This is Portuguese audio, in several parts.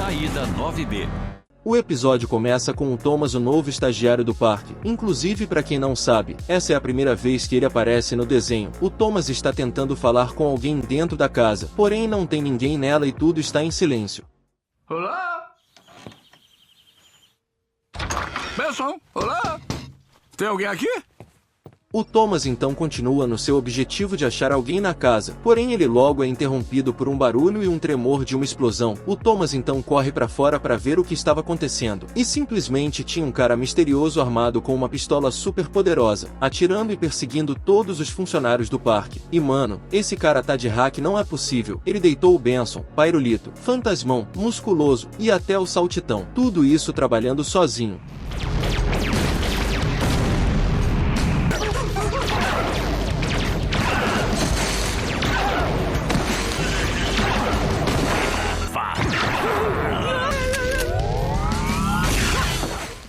Saída 9B. O episódio começa com o Thomas, o novo estagiário do parque. Inclusive, para quem não sabe, essa é a primeira vez que ele aparece no desenho. O Thomas está tentando falar com alguém dentro da casa, porém não tem ninguém nela e tudo está em silêncio. Olá! Benson, olá! Tem alguém aqui? O Thomas então continua no seu objetivo de achar alguém na casa, porém ele logo é interrompido por um barulho e um tremor de uma explosão. O Thomas então corre para fora para ver o que estava acontecendo, e simplesmente tinha um cara misterioso armado com uma pistola super poderosa, atirando e perseguindo todos os funcionários do parque. E mano, esse cara tá de hack, não é possível. Ele deitou o Benson, Pairulito, Fantasmão, Musculoso e até o Saltitão. Tudo isso trabalhando sozinho.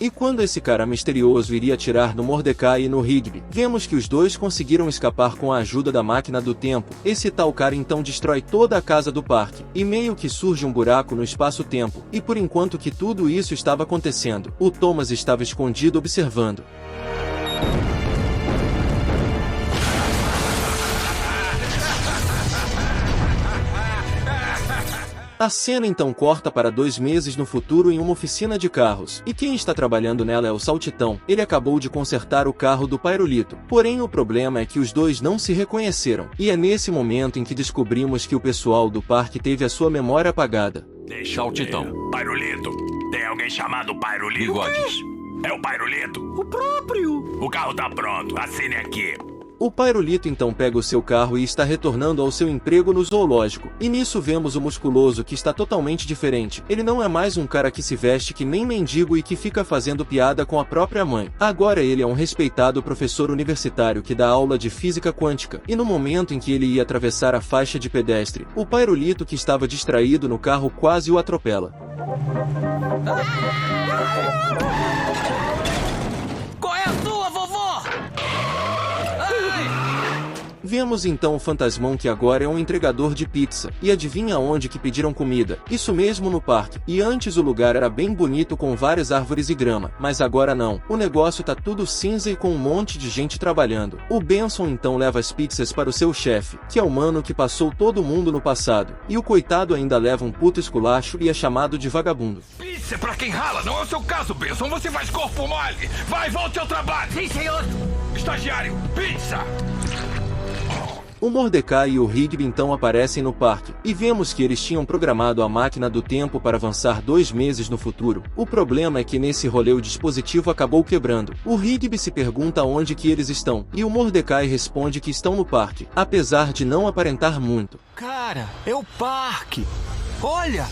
E quando esse cara misterioso iria atirar no Mordecai e no Rigby, vemos que os dois conseguiram escapar com a ajuda da máquina do tempo. Esse tal cara então destrói toda a casa do parque, e meio que surge um buraco no espaço-tempo, e por enquanto que tudo isso estava acontecendo, o Thomas estava escondido observando. A cena então corta para 2 meses no futuro em uma oficina de carros, e quem está trabalhando nela é o Saltitão. Ele acabou de consertar o carro do Pairulito, porém o problema é que os dois não se reconheceram, e é nesse momento em que descobrimos que o pessoal do parque teve a sua memória apagada. Deixa Saltitão. Pairulito. Tem alguém chamado Pairulito? Bigodes. É o Pairulito. O próprio! O carro tá pronto. Assine aqui. O Pairulito então pega o seu carro e está retornando ao seu emprego no zoológico. E nisso vemos o Musculoso, que está totalmente diferente. Ele não é mais um cara que se veste que nem mendigo e que fica fazendo piada com a própria mãe. Agora ele é um respeitado professor universitário que dá aula de física quântica. E no momento em que ele ia atravessar a faixa de pedestre, o Pairulito, que estava distraído no carro, quase o atropela. Qual é a sua, vovó? Vemos então o Fantasmão, que agora é um entregador de pizza. E adivinha onde que pediram comida? Isso mesmo, no parque. E antes o lugar era bem bonito com várias árvores e grama, mas agora não. O negócio tá tudo cinza e com um monte de gente trabalhando. O Benson então leva as pizzas para o seu chefe, que é o mano que passou todo mundo no passado. E o coitado ainda leva um puto esculacho e é chamado de vagabundo. Pizza é pra quem rala, não é o seu caso, Benson. Você faz corpo mole. Vai, volte ao trabalho. Sim, senhor! Estagiário, pizza! O Mordecai e o Rigby então aparecem no parque, e vemos que eles tinham programado a máquina do tempo para avançar 2 meses no futuro. O problema é que nesse rolê o dispositivo acabou quebrando. O Rigby se pergunta onde que eles estão, e o Mordecai responde que estão no parque, apesar de não aparentar muito. Cara, é o parque! Olha!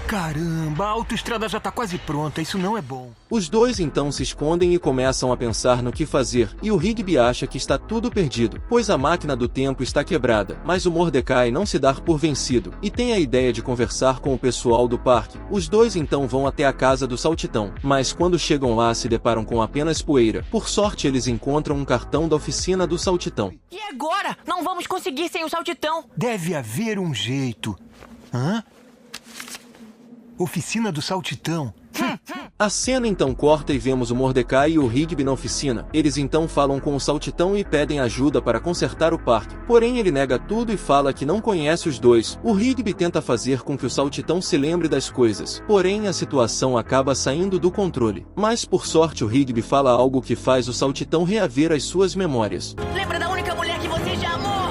Caramba, a autoestrada já tá quase pronta, isso não é bom. Os dois então se escondem e começam a pensar no que fazer, e o Rigby acha que está tudo perdido, pois a máquina do tempo está quebrada, mas o Mordecai não se dá por vencido, e tem a ideia de conversar com o pessoal do parque. Os dois então vão até a casa do Saltitão, mas quando chegam lá se deparam com apenas poeira. Por sorte eles encontram um cartão da oficina do Saltitão. E agora? Não vamos conseguir sem o Saltitão! Deve haver um jeito. Hã? Oficina do Saltitão. A cena então corta e vemos o Mordecai e o Rigby na oficina. Eles então falam com o Saltitão e pedem ajuda para consertar o parque. Porém ele nega tudo e fala que não conhece os dois. O Rigby tenta fazer com que o Saltitão se lembre das coisas. Porém a situação acaba saindo do controle. Mas por sorte o Rigby fala algo que faz o Saltitão reaver as suas memórias. Lembra da única mulher que você já amou?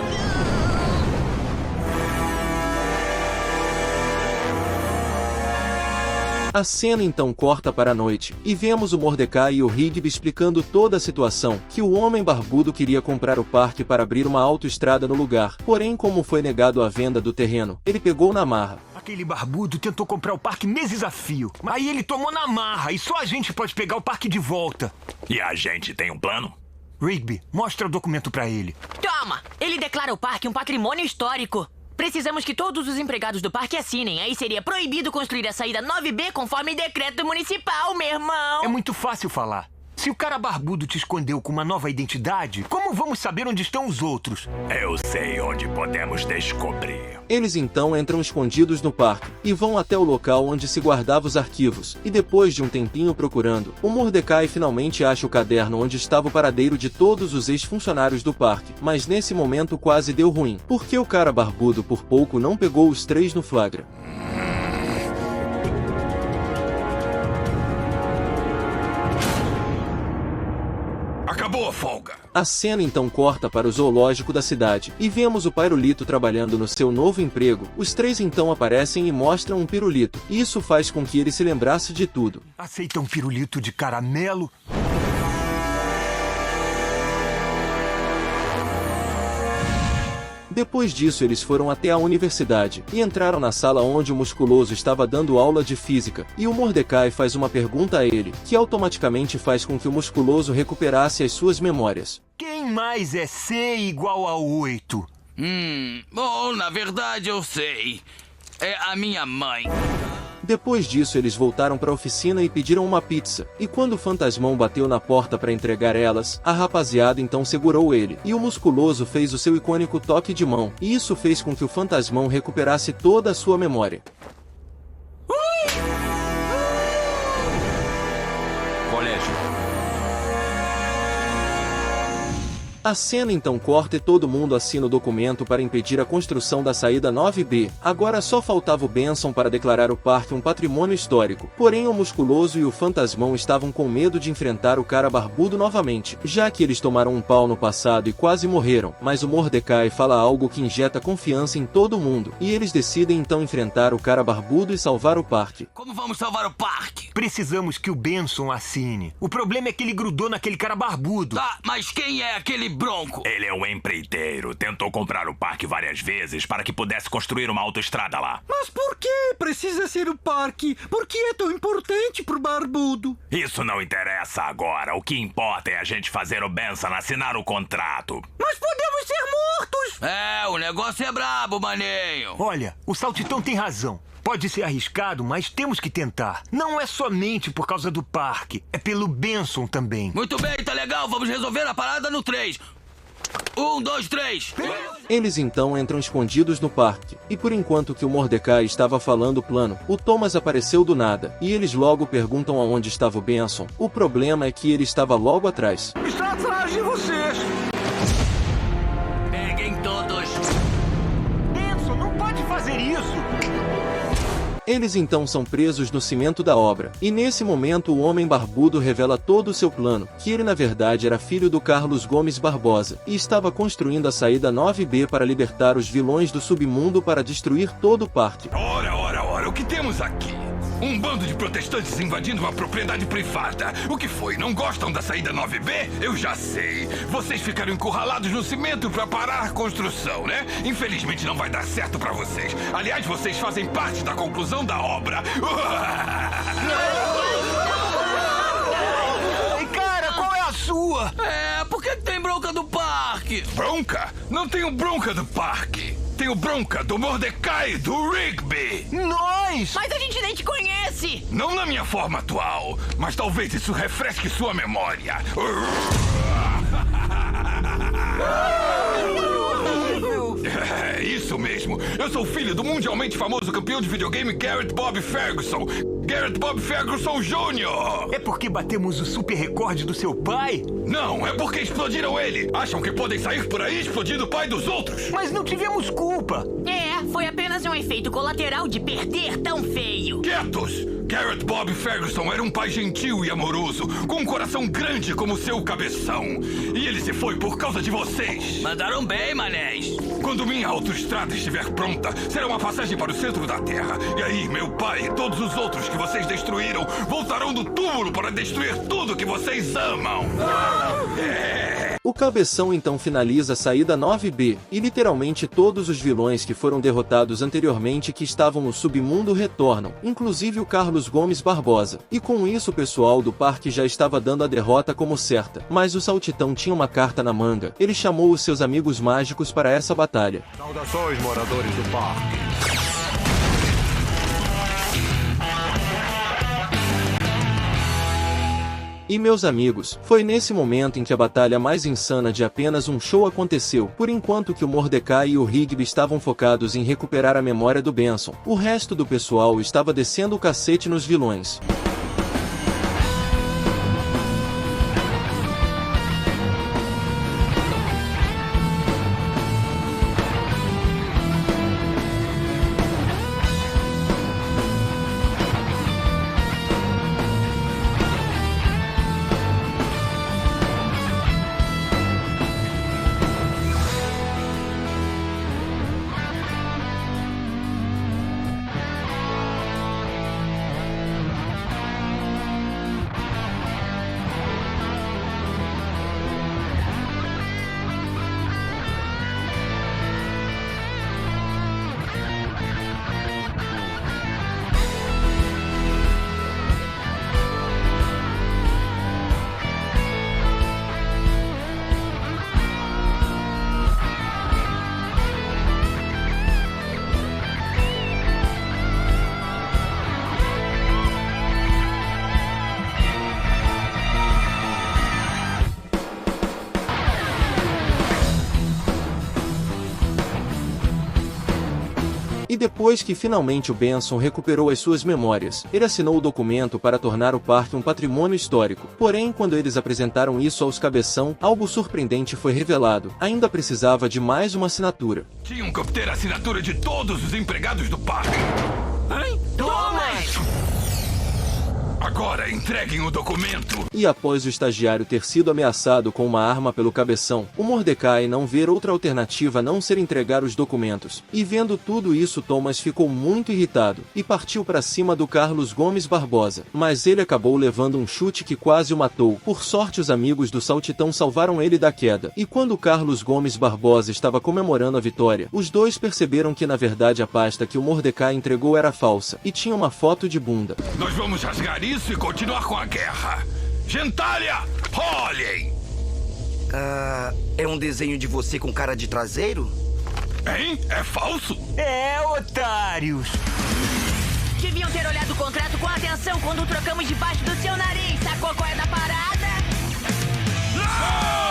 A cena então corta para a noite, e vemos o Mordecai e o Rigby explicando toda a situação, que o homem barbudo queria comprar o parque para abrir uma autoestrada no lugar, porém como foi negado a venda do terreno, ele pegou na marra. Aquele barbudo tentou comprar o parque meses a fio, aí ele tomou na marra e só a gente pode pegar o parque de volta. E a gente tem um plano? Rigby, mostra o documento pra ele. Toma! Ele declara o parque um patrimônio histórico. Precisamos que todos os empregados do parque assinem. Aí seria proibido construir a saída 9B conforme decreto municipal, meu irmão. É muito fácil falar. Se o cara barbudo te escondeu com uma nova identidade, como vamos saber onde estão os outros? Eu sei onde podemos descobrir. Eles então entram escondidos no parque e vão até o local onde se guardava os arquivos, e depois de um tempinho procurando, o Mordecai finalmente acha o caderno onde estava o paradeiro de todos os ex-funcionários do parque, mas nesse momento quase deu ruim, porque o cara barbudo por pouco não pegou os 3 no flagra. Acabou a folga. A cena então corta para o zoológico da cidade, e vemos o Pirulito trabalhando no seu novo emprego. Os 3 então aparecem e mostram um pirulito, e isso faz com que ele se lembrasse de tudo. Aceita um pirulito de caramelo? Depois disso eles foram até a universidade, e entraram na sala onde o Musculoso estava dando aula de física, e o Mordecai faz uma pergunta a ele, que automaticamente faz com que o Musculoso recuperasse as suas memórias. Quem mais é C igual a 8? Bom, na verdade eu sei. É a minha mãe. Depois disso eles voltaram para a oficina e pediram uma pizza, e quando o Fantasmão bateu na porta para entregar elas, a rapaziada então segurou ele, e o Musculoso fez o seu icônico toque de mão, e isso fez com que o Fantasmão recuperasse toda a sua memória. Colégio. A cena então corta e todo mundo assina o documento para impedir a construção da saída 9B. Agora só faltava o Benson para declarar o parque um patrimônio histórico. Porém o Musculoso e o Fantasmão estavam com medo de enfrentar o cara barbudo novamente, já que eles tomaram um pau no passado e quase morreram. Mas o Mordecai fala algo que injeta confiança em todo mundo, e eles decidem então enfrentar o cara barbudo e salvar o parque. Como vamos salvar o parque? Precisamos que o Benson assine. O problema é que ele grudou naquele cara barbudo. Tá, mas quem é aquele bronco? Ele é um empreiteiro. Tentou comprar o parque várias vezes para que pudesse construir uma autoestrada lá. Mas por que precisa ser o parque? Por que é tão importante pro barbudo? Isso não interessa agora. O que importa é a gente fazer o Benson assinar o contrato. Nós podemos ser mortos! É, o negócio é brabo, maninho. Olha, o Saltitão tem razão. Pode ser arriscado, mas temos que tentar. Não é somente por causa do parque, é pelo Benson também. Muito bem, tá legal. Vamos resolver a parada no 3. 1, 2, 3. Eles então entram escondidos no parque, e por enquanto que o Mordecai estava falando o plano, o Thomas apareceu do nada, e eles logo perguntam aonde estava o Benson. O problema é que ele estava logo atrás. Está atrás de vocês! Peguem todos. Benson, não pode fazer isso! Eles então são presos no cimento da obra, e nesse momento o Homem Barbudo revela todo o seu plano, que ele na verdade era filho do Carlos Gomes Barbosa, e estava construindo a saída 9B para libertar os vilões do submundo para destruir todo o parque. Ora, o que temos aqui? Um bando de protestantes invadindo uma propriedade privada. O que foi? Não gostam da saída 9B? Eu já sei. Vocês ficaram encurralados no cimento para parar a construção, né? Infelizmente não vai dar certo para vocês. Aliás, vocês fazem parte da conclusão da obra. Ei, cara, qual é a sua? Por que tem bronca do parque? Bronca? Não tenho bronca do parque. Tenho bronca do Mordecai, do Rigby. Nós! Mas a gente nem te conhece! Não na minha forma atual, mas talvez isso refresque sua memória. É isso mesmo. Eu sou filho do mundialmente famoso campeão de videogame Garrett Bob Ferguson. Garrett Bob Ferguson Jr. É porque batemos o super recorde do seu pai? Não, é porque explodiram ele. Acham que podem sair por aí explodindo o pai dos outros? Mas não tivemos culpa. Foi apenas um efeito colateral de perder tão feio. Quietos! Garrett Bob Ferguson era um pai gentil e amoroso, com um coração grande como seu cabeção. E ele se foi por causa de vocês. Mandaram bem, manés. Quando minha autoestrada estiver pronta, será uma passagem para o centro da Terra. E aí, meu pai e todos os outros que vocês destruíram voltarão do túmulo para destruir tudo que vocês amam. O Cabeção então finaliza a saída 9B, e literalmente todos os vilões que foram derrotados anteriormente que estavam no submundo retornam, inclusive o Carlos Gomes Barbosa. E com isso o pessoal do parque já estava dando a derrota como certa, mas o Saltitão tinha uma carta na manga. Ele chamou os seus amigos mágicos para essa batalha. Saudações, moradores do parque. E E meus amigos, foi nesse momento em que a batalha mais insana de apenas um show aconteceu. Por enquanto que o Mordecai e o Rigby estavam focados em recuperar a memória do Benson, o resto do pessoal estava descendo o cacete nos vilões. E depois que finalmente o Benson recuperou as suas memórias, ele assinou o documento para tornar o parque um patrimônio histórico. Porém, quando eles apresentaram isso aos Cabeção, algo surpreendente foi revelado. Ainda precisava de mais uma assinatura. Tinham que obter a assinatura de todos os empregados do parque. Hein? Thomas! Agora entreguem o documento. E após o estagiário ter sido ameaçado com uma arma pelo Cabeção, o Mordecai não ver outra alternativa a não ser entregar os documentos. E vendo tudo isso, Thomas ficou muito irritado e partiu para cima do Carlos Gomes Barbosa. Mas ele acabou levando um chute que quase o matou. Por sorte, os amigos do Saltitão salvaram ele da queda. E quando Carlos Gomes Barbosa estava comemorando a vitória, os dois perceberam que na verdade a pasta que o Mordecai entregou era falsa e tinha uma foto de bunda. Nós vamos rasgar isso e continuar com a guerra. Gentalha, olhem! É um desenho de você com cara de traseiro? Hein? É falso? É, otários! Deviam ter olhado o contrato com atenção quando trocamos debaixo do seu nariz. Sacou qual é da parada?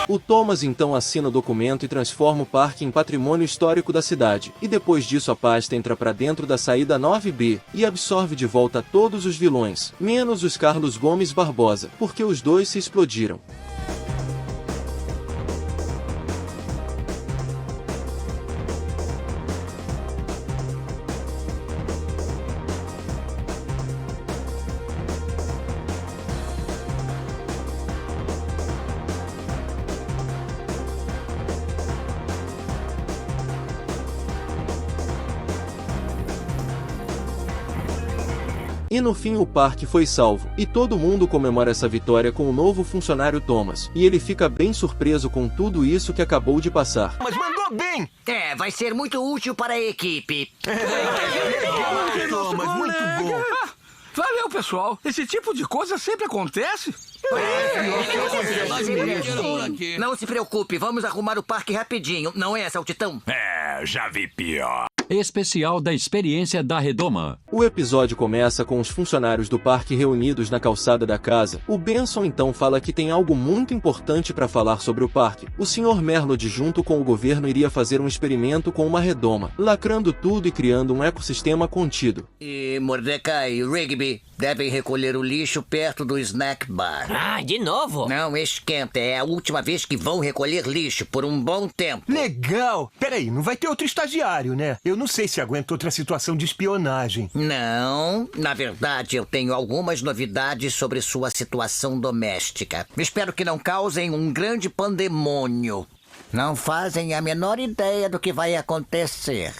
O Thomas então assina o documento e transforma o parque em patrimônio histórico da cidade. E depois disso a pasta entra para dentro da saída 9B e absorve de volta todos os vilões, menos os Carlos Gomes Barbosa, porque os dois se explodiram. E no fim o parque foi salvo, e todo mundo comemora essa vitória com o novo funcionário Thomas, e ele fica bem surpreso com tudo isso que acabou de passar. Mas mandou bem! Vai ser muito útil para a equipe. Thomas, muito bom! Valeu, pessoal. Esse tipo de coisa sempre acontece. Não se preocupe, vamos arrumar o parque rapidinho. Não é, Saltitão? Já vi pior. Especial da experiência da Redoma. O episódio começa com os funcionários do parque reunidos na calçada da casa. O Benson então fala que tem algo muito importante para falar sobre o parque. O Sr. Merlod junto com o governo iria fazer um experimento com uma redoma, lacrando tudo e criando um ecossistema contido. E Mordecai e Rigby devem recolher o lixo perto do snack bar. De novo? Não, esquenta. É a última vez que vão recolher lixo por um bom tempo. Legal! Peraí, não vai ter outro estagiário, né? Eu não sei se aguento outra situação de espionagem. Não, na verdade eu tenho algumas novidades sobre sua situação doméstica. Espero que não causem um grande pandemônio. Não fazem a menor ideia do que vai acontecer.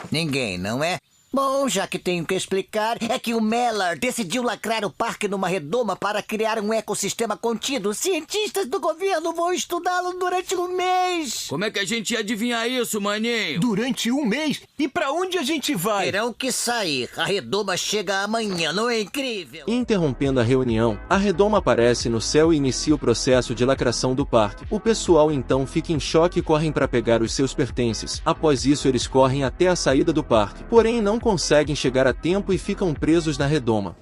Ninguém, não é? Bom, já que tenho que explicar, é que o Mellor decidiu lacrar o parque numa redoma para criar um ecossistema contido. Os cientistas do governo vão estudá-lo durante um mês. Como é que a gente ia adivinhar isso, maninho? Durante um mês? E pra onde a gente vai? Terão que sair. A redoma chega amanhã, não é incrível? Interrompendo a reunião, a redoma aparece no céu e inicia o processo de lacração do parque. O pessoal então fica em choque e correm para pegar os seus pertences. Após isso eles correm até a saída do parque, porém não conseguem chegar a tempo e ficam presos na redoma.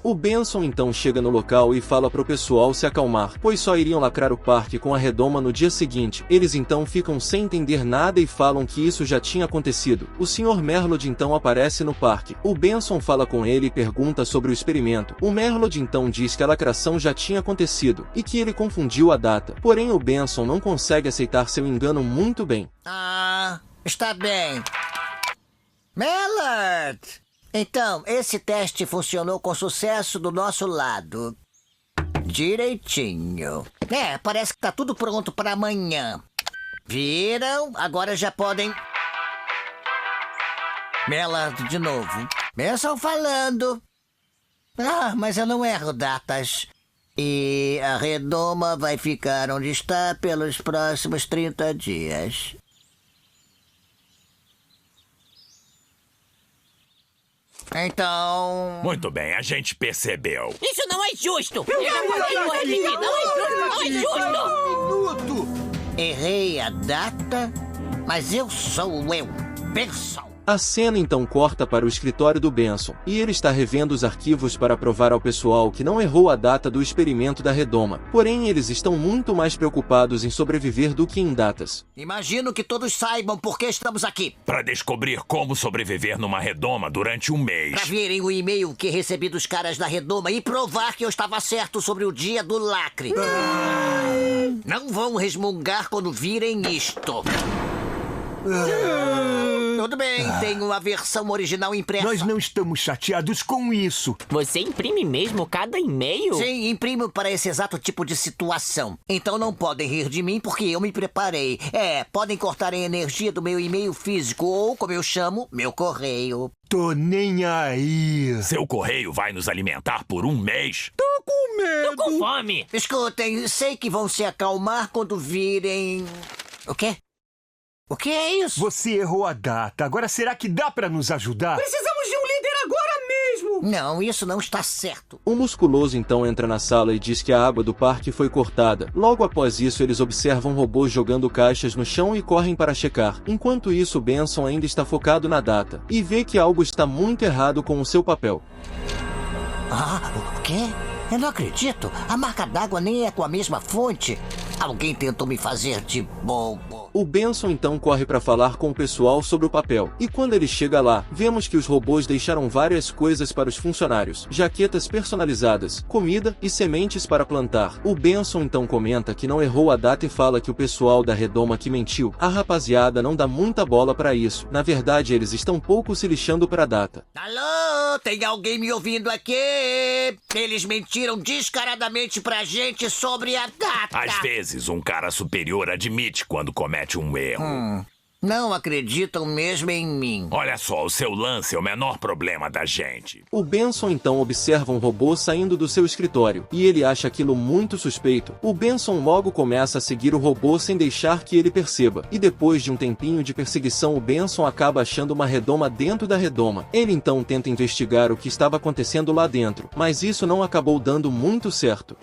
O Benson então chega no local e fala pro pessoal se acalmar, pois só iriam lacrar o parque com a redoma no dia seguinte. Eles então ficam sem entender nada e falam que isso já tinha acontecido. O Sr. Merlod então aparece no parque. O Benson fala com ele e pergunta sobre o experimento. O Merlod então diz que a lacração já tinha acontecido e que ele confundiu a data. Porém, o Benson não consegue aceitar seu engano muito bem. Está bem. Merlod! Então, esse teste funcionou com sucesso do nosso lado. Direitinho. Parece que tá tudo pronto para amanhã. Viram? Agora já podem... Merlod de novo. Benson falando. Mas eu não erro datas. E a redoma vai ficar onde está pelos próximos 30 dias. Então... Muito bem, a gente percebeu. Isso não é justo! Não é justo! Errei a data, mas eu sou eu, Benson. A cena então corta para o escritório do Benson, e ele está revendo os arquivos para provar ao pessoal que não errou a data do experimento da redoma. Porém, eles estão muito mais preocupados em sobreviver do que em datas. Imagino que todos saibam por que estamos aqui. Para descobrir como sobreviver numa redoma durante um mês. Para verem o e-mail que recebi dos caras da redoma e provar que eu estava certo sobre o dia do lacre. Não vão resmungar quando virem isto. Tudo bem, tenho a versão original impressa. Nós não estamos chateados com isso. Você imprime mesmo cada e-mail? Sim, imprimo para esse exato tipo de situação. Então não podem rir de mim porque eu me preparei. Podem cortar a energia do meu e-mail físico ou, como eu chamo, meu correio. Tô nem aí. Seu correio vai nos alimentar por um mês? Tô com medo. Tô com fome. Escutem, sei que vão se acalmar quando virem... O quê? O que é isso? Você errou a data. Agora será que dá pra nos ajudar? Precisamos de um líder agora mesmo. Não, isso não está certo. O musculoso então entra na sala e diz que a água do parque foi cortada. Logo após isso, eles observam robôs jogando caixas no chão e correm para checar. Enquanto isso, Benson ainda está focado na data e vê que algo está muito errado com o seu papel. O quê? Eu não acredito. A marca d'água nem é com a mesma fonte. Alguém tentou me fazer de bobo. O Benson então corre para falar com o pessoal sobre o papel. E quando ele chega lá, vemos que os robôs deixaram várias coisas para os funcionários. Jaquetas personalizadas, comida e sementes para plantar. O Benson então comenta que não errou a data e fala que o pessoal da redoma que mentiu. A rapaziada não dá muita bola para isso. Na verdade, eles estão pouco se lixando para a data. Alô? Tem alguém me ouvindo aqui? Eles mentiram descaradamente pra gente sobre a data. Às vezes, um cara superior admite quando comete um erro. Não acreditam mesmo em mim. Olha só, o seu lance é o menor problema da gente. O Benson então observa um robô saindo do seu escritório, e ele acha aquilo muito suspeito. O Benson logo começa a seguir o robô sem deixar que ele perceba. E depois de um tempinho de perseguição, o Benson acaba achando uma redoma dentro da redoma. Ele então tenta investigar o que estava acontecendo lá dentro, mas isso não acabou dando muito certo.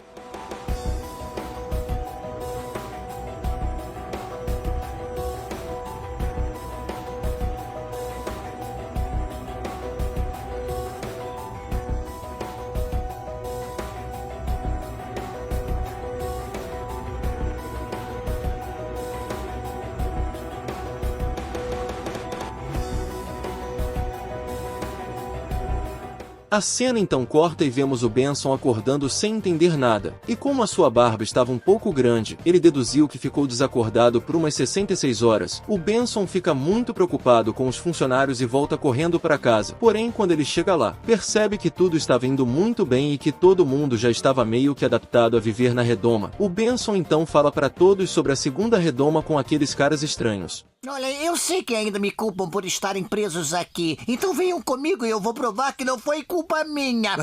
A cena então corta e vemos o Benson acordando sem entender nada. E como a sua barba estava um pouco grande, ele deduziu que ficou desacordado por umas 66 horas. O Benson fica muito preocupado com os funcionários e volta correndo para casa. Porém, quando ele chega lá, percebe que tudo estava indo muito bem e que todo mundo já estava meio que adaptado a viver na redoma. O Benson então fala para todos sobre a segunda redoma com aqueles caras estranhos. Olha, eu sei que ainda me culpam por estarem presos aqui. Então venham comigo e eu vou provar que não foi culpa minha.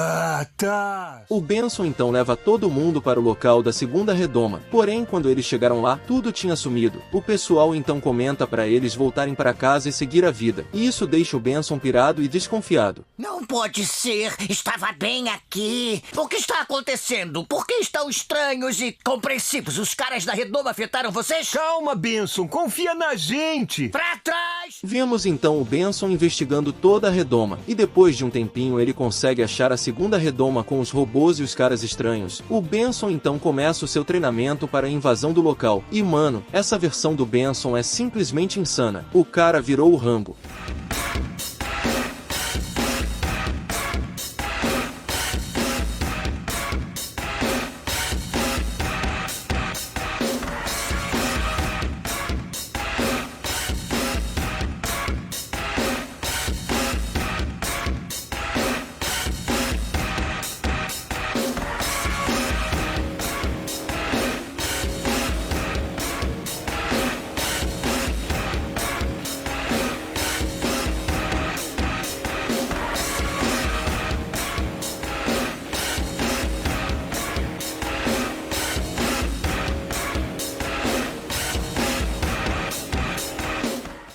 Tá. O Benson então leva todo mundo para o local da segunda redoma. Porém, quando eles chegaram lá, tudo tinha sumido. O pessoal então comenta para eles voltarem para casa e seguir a vida. E isso deixa o Benson pirado e desconfiado. Não pode ser. Estava bem aqui. O que está acontecendo? Por que estão estranhos e compreensivos? Os caras da redoma afetaram vocês? Calma, Benson. Confia na gente. frente! Pra trás! Vemos então o Benson investigando toda a redoma, e depois de um tempinho ele consegue achar a segunda redoma com os robôs e os caras estranhos. O Benson então começa o seu treinamento para a invasão do local, e mano, essa versão do Benson é simplesmente insana. O cara virou o Rambo.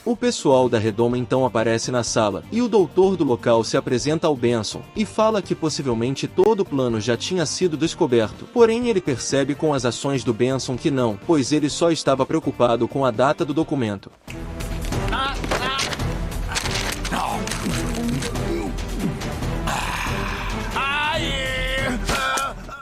O pessoal da redoma então aparece na sala, e o doutor do local se apresenta ao Benson, e fala que possivelmente todo o plano já tinha sido descoberto. Porém ele percebe com as ações do Benson que não, pois ele só estava preocupado com a data do documento.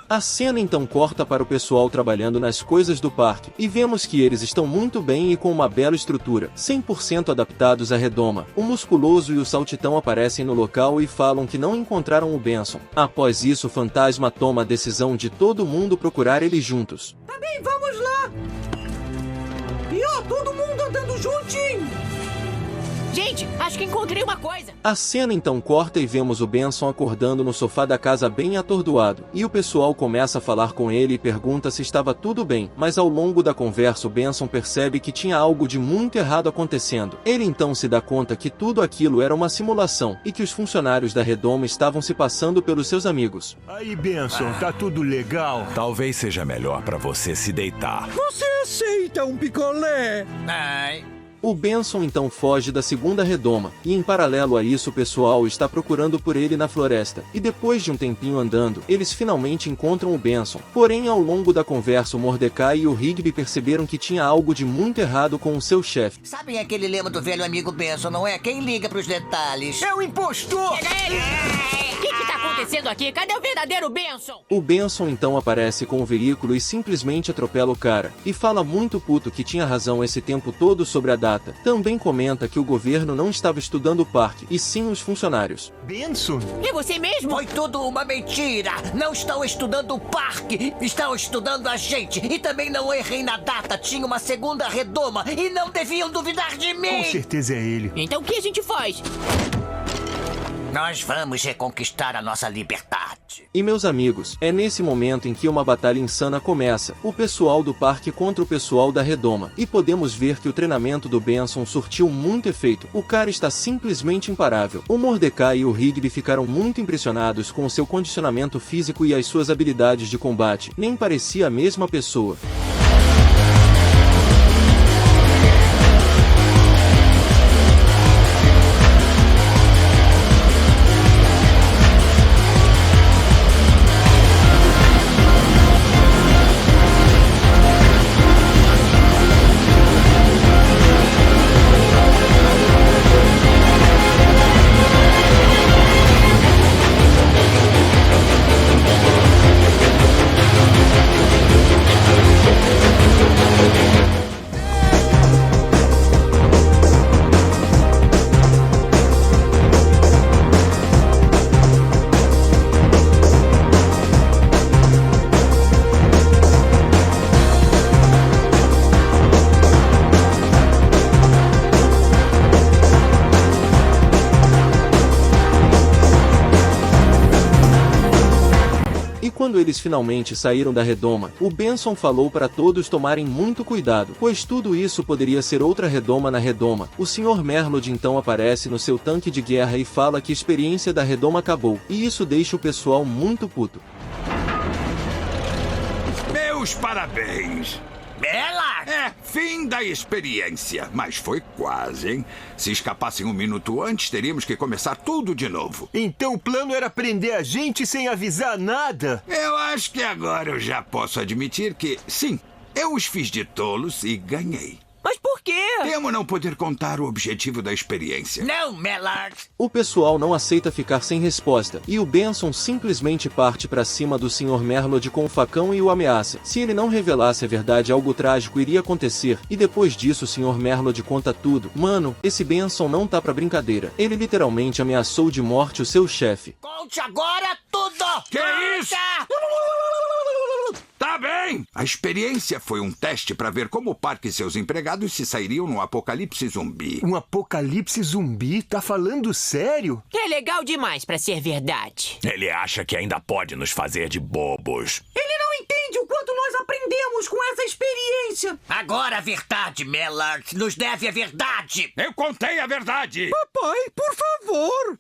A cena então corta para o pessoal trabalhando nas coisas do parque, e vemos que eles estão muito bem e com uma bela estrutura, 100% adaptados à redoma. O musculoso e o saltitão aparecem no local e falam que não encontraram o Benson. Após isso, o fantasma toma a decisão de todo mundo procurar eles juntos. Tá bem, vamos lá! E ó, todo mundo andando juntinho! Gente, acho que encontrei uma coisa. A cena então corta e vemos o Benson acordando no sofá da casa bem atordoado, e o pessoal começa a falar com ele e pergunta se estava tudo bem, mas ao longo da conversa o Benson percebe que tinha algo de muito errado acontecendo. Ele então se dá conta que tudo aquilo era uma simulação, e que os funcionários da redoma estavam se passando pelos seus amigos. Aí, Benson, tá tudo legal? Talvez seja melhor pra você se deitar. Você aceita um picolé? Ai... O Benson então foge da segunda redoma, e em paralelo a isso o pessoal está procurando por ele na floresta, e depois de um tempinho andando, eles finalmente encontram o Benson. Porém, ao longo da conversa o Mordecai e o Rigby perceberam que tinha algo de muito errado com o seu chefe. Sabem aquele lema do velho amigo Benson, não é? Quem liga pros detalhes? É o impostor! Pega ele! O que tá acontecendo aqui? Cadê o verdadeiro Benson? O Benson então aparece com o veículo e simplesmente atropela o cara, e fala muito puto que tinha razão esse tempo todo sobre a data. Também comenta que o governo não estava estudando o parque, e sim os funcionários. Benson? É você mesmo? Foi tudo uma mentira! Não estão estudando o parque! Estão estudando a gente! E também não errei na data! Tinha uma segunda redoma! E não deviam duvidar de mim! Com certeza é ele. Então o que a gente faz? Nós vamos reconquistar a nossa liberdade. E meus amigos, é nesse momento em que uma batalha insana começa, o pessoal do parque contra o pessoal da redoma, e podemos ver que o treinamento do Benson surtiu muito efeito. O cara está simplesmente imparável. O Mordecai e o Rigby ficaram muito impressionados com o seu condicionamento físico e as suas habilidades de combate, nem parecia a mesma pessoa. Quando eles finalmente saíram da redoma, o Benson falou para todos tomarem muito cuidado, pois tudo isso poderia ser outra redoma na redoma. O Sr. Merlod então aparece no seu tanque de guerra e fala que a experiência da redoma acabou, e isso deixa o pessoal muito puto. Meus parabéns! Bela! É, fim da experiência. Mas foi quase, hein? Se escapassem um minuto antes, teríamos que começar tudo de novo. Então o plano era prender a gente sem avisar nada? Eu acho que agora eu já posso admitir que, sim, eu os fiz de tolos e ganhei. Mas por Por quê? Temo não poder contar o objetivo da experiência. Não, Mellard! O pessoal não aceita ficar sem resposta, e o Benson simplesmente parte pra cima do Sr. Merlod com o facão e o ameaça. Se ele não revelasse a verdade, algo trágico iria acontecer, e depois disso o Sr. Merlod conta tudo. Mano, esse Benson não tá pra brincadeira. Ele literalmente ameaçou de morte o seu chefe. Conte agora tudo! Que isso? Tá bem! A experiência foi um teste para ver como o parque e seus empregados se sairiam no apocalipse zumbi. Um apocalipse zumbi? Tá falando sério? É legal demais pra ser verdade. Ele acha que ainda pode nos fazer de bobos. Ele não entende o quanto nós aprendemos com essa experiência. Agora a verdade, Mellard. Nos deve a verdade. Eu contei a verdade! Papai, por favor.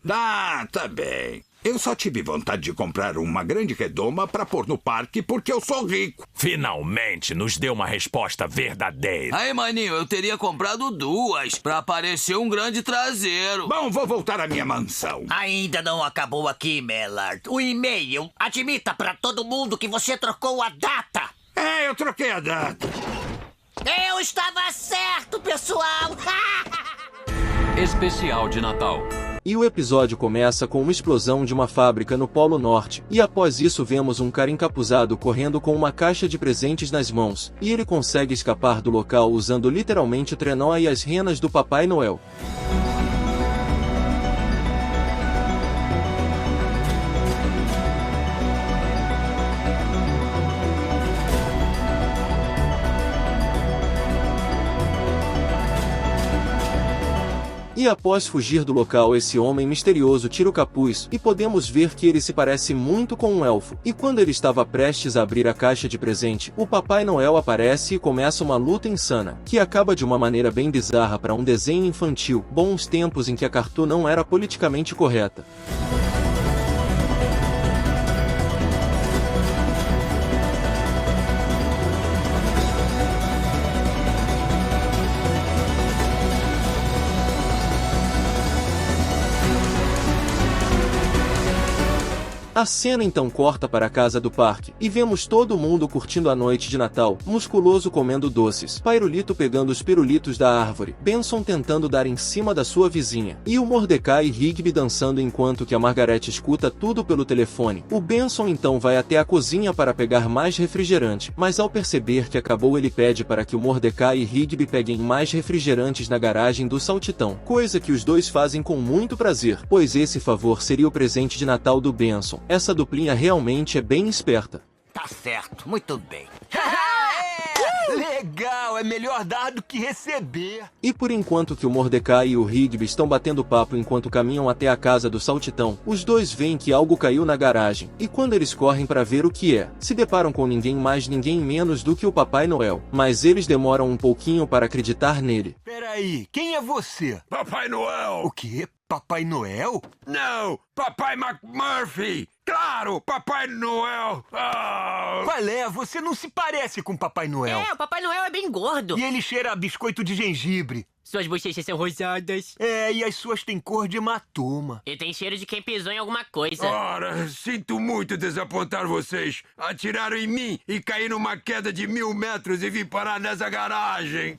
Tá bem. Eu só tive vontade de comprar uma grande redoma para pôr no parque porque eu sou rico. Finalmente nos deu uma resposta verdadeira. Aí, maninho, eu teria comprado 2 pra aparecer um grande traseiro. Bom, vou voltar à minha mansão. Ainda não acabou aqui, Mellard. O e-mail. Admita pra todo mundo que você trocou a data. É, eu troquei a data. Eu estava certo, pessoal. Especial de Natal. E o episódio começa com uma explosão de uma fábrica no Polo Norte, e após isso vemos um cara encapuzado correndo com uma caixa de presentes nas mãos, e ele consegue escapar do local usando literalmente o trenó e as renas do Papai Noel. E após fugir do local, esse homem misterioso tira o capuz, e podemos ver que ele se parece muito com um elfo. E quando ele estava prestes a abrir a caixa de presente, o Papai Noel aparece e começa uma luta insana, que acaba de uma maneira bem bizarra para um desenho infantil, bons tempos em que a Cartoon não era politicamente correta. A cena então corta para a casa do parque, e vemos todo mundo curtindo a noite de Natal, Musculoso comendo doces, Pairulito pegando os pirulitos da árvore, Benson tentando dar em cima da sua vizinha, e o Mordecai e Rigby dançando enquanto que a Margaret escuta tudo pelo telefone. O Benson então vai até a cozinha para pegar mais refrigerante, mas ao perceber que acabou ele pede para que o Mordecai e Rigby peguem mais refrigerantes na garagem do Saltitão, coisa que os dois fazem com muito prazer, pois esse favor seria o presente de Natal do Benson. Essa duplinha realmente é bem esperta. Tá certo, muito bem. Legal, é melhor dar do que receber. E por enquanto que o Mordecai e o Rigby estão batendo papo enquanto caminham até a casa do Saltitão, os dois veem que algo caiu na garagem, e quando eles correm para ver o que é, se deparam com ninguém mais ninguém menos do que o Papai Noel, mas eles demoram um pouquinho para acreditar nele. Peraí, quem é você? Papai Noel! O quê? Papai Noel? Não! Papai McMurphy! Claro! Papai Noel! Oh. Qual é? Você não se parece com Papai Noel. É, o Papai Noel é bem gordo. E ele cheira a biscoito de gengibre. Suas bochechas são rosadas. É, e as suas têm cor de hematoma. E tem cheiro de quem pisou em alguma coisa. Ora, sinto muito desapontar vocês. Atiraram em mim e caí numa queda de 1000 metros e vim parar nessa garagem.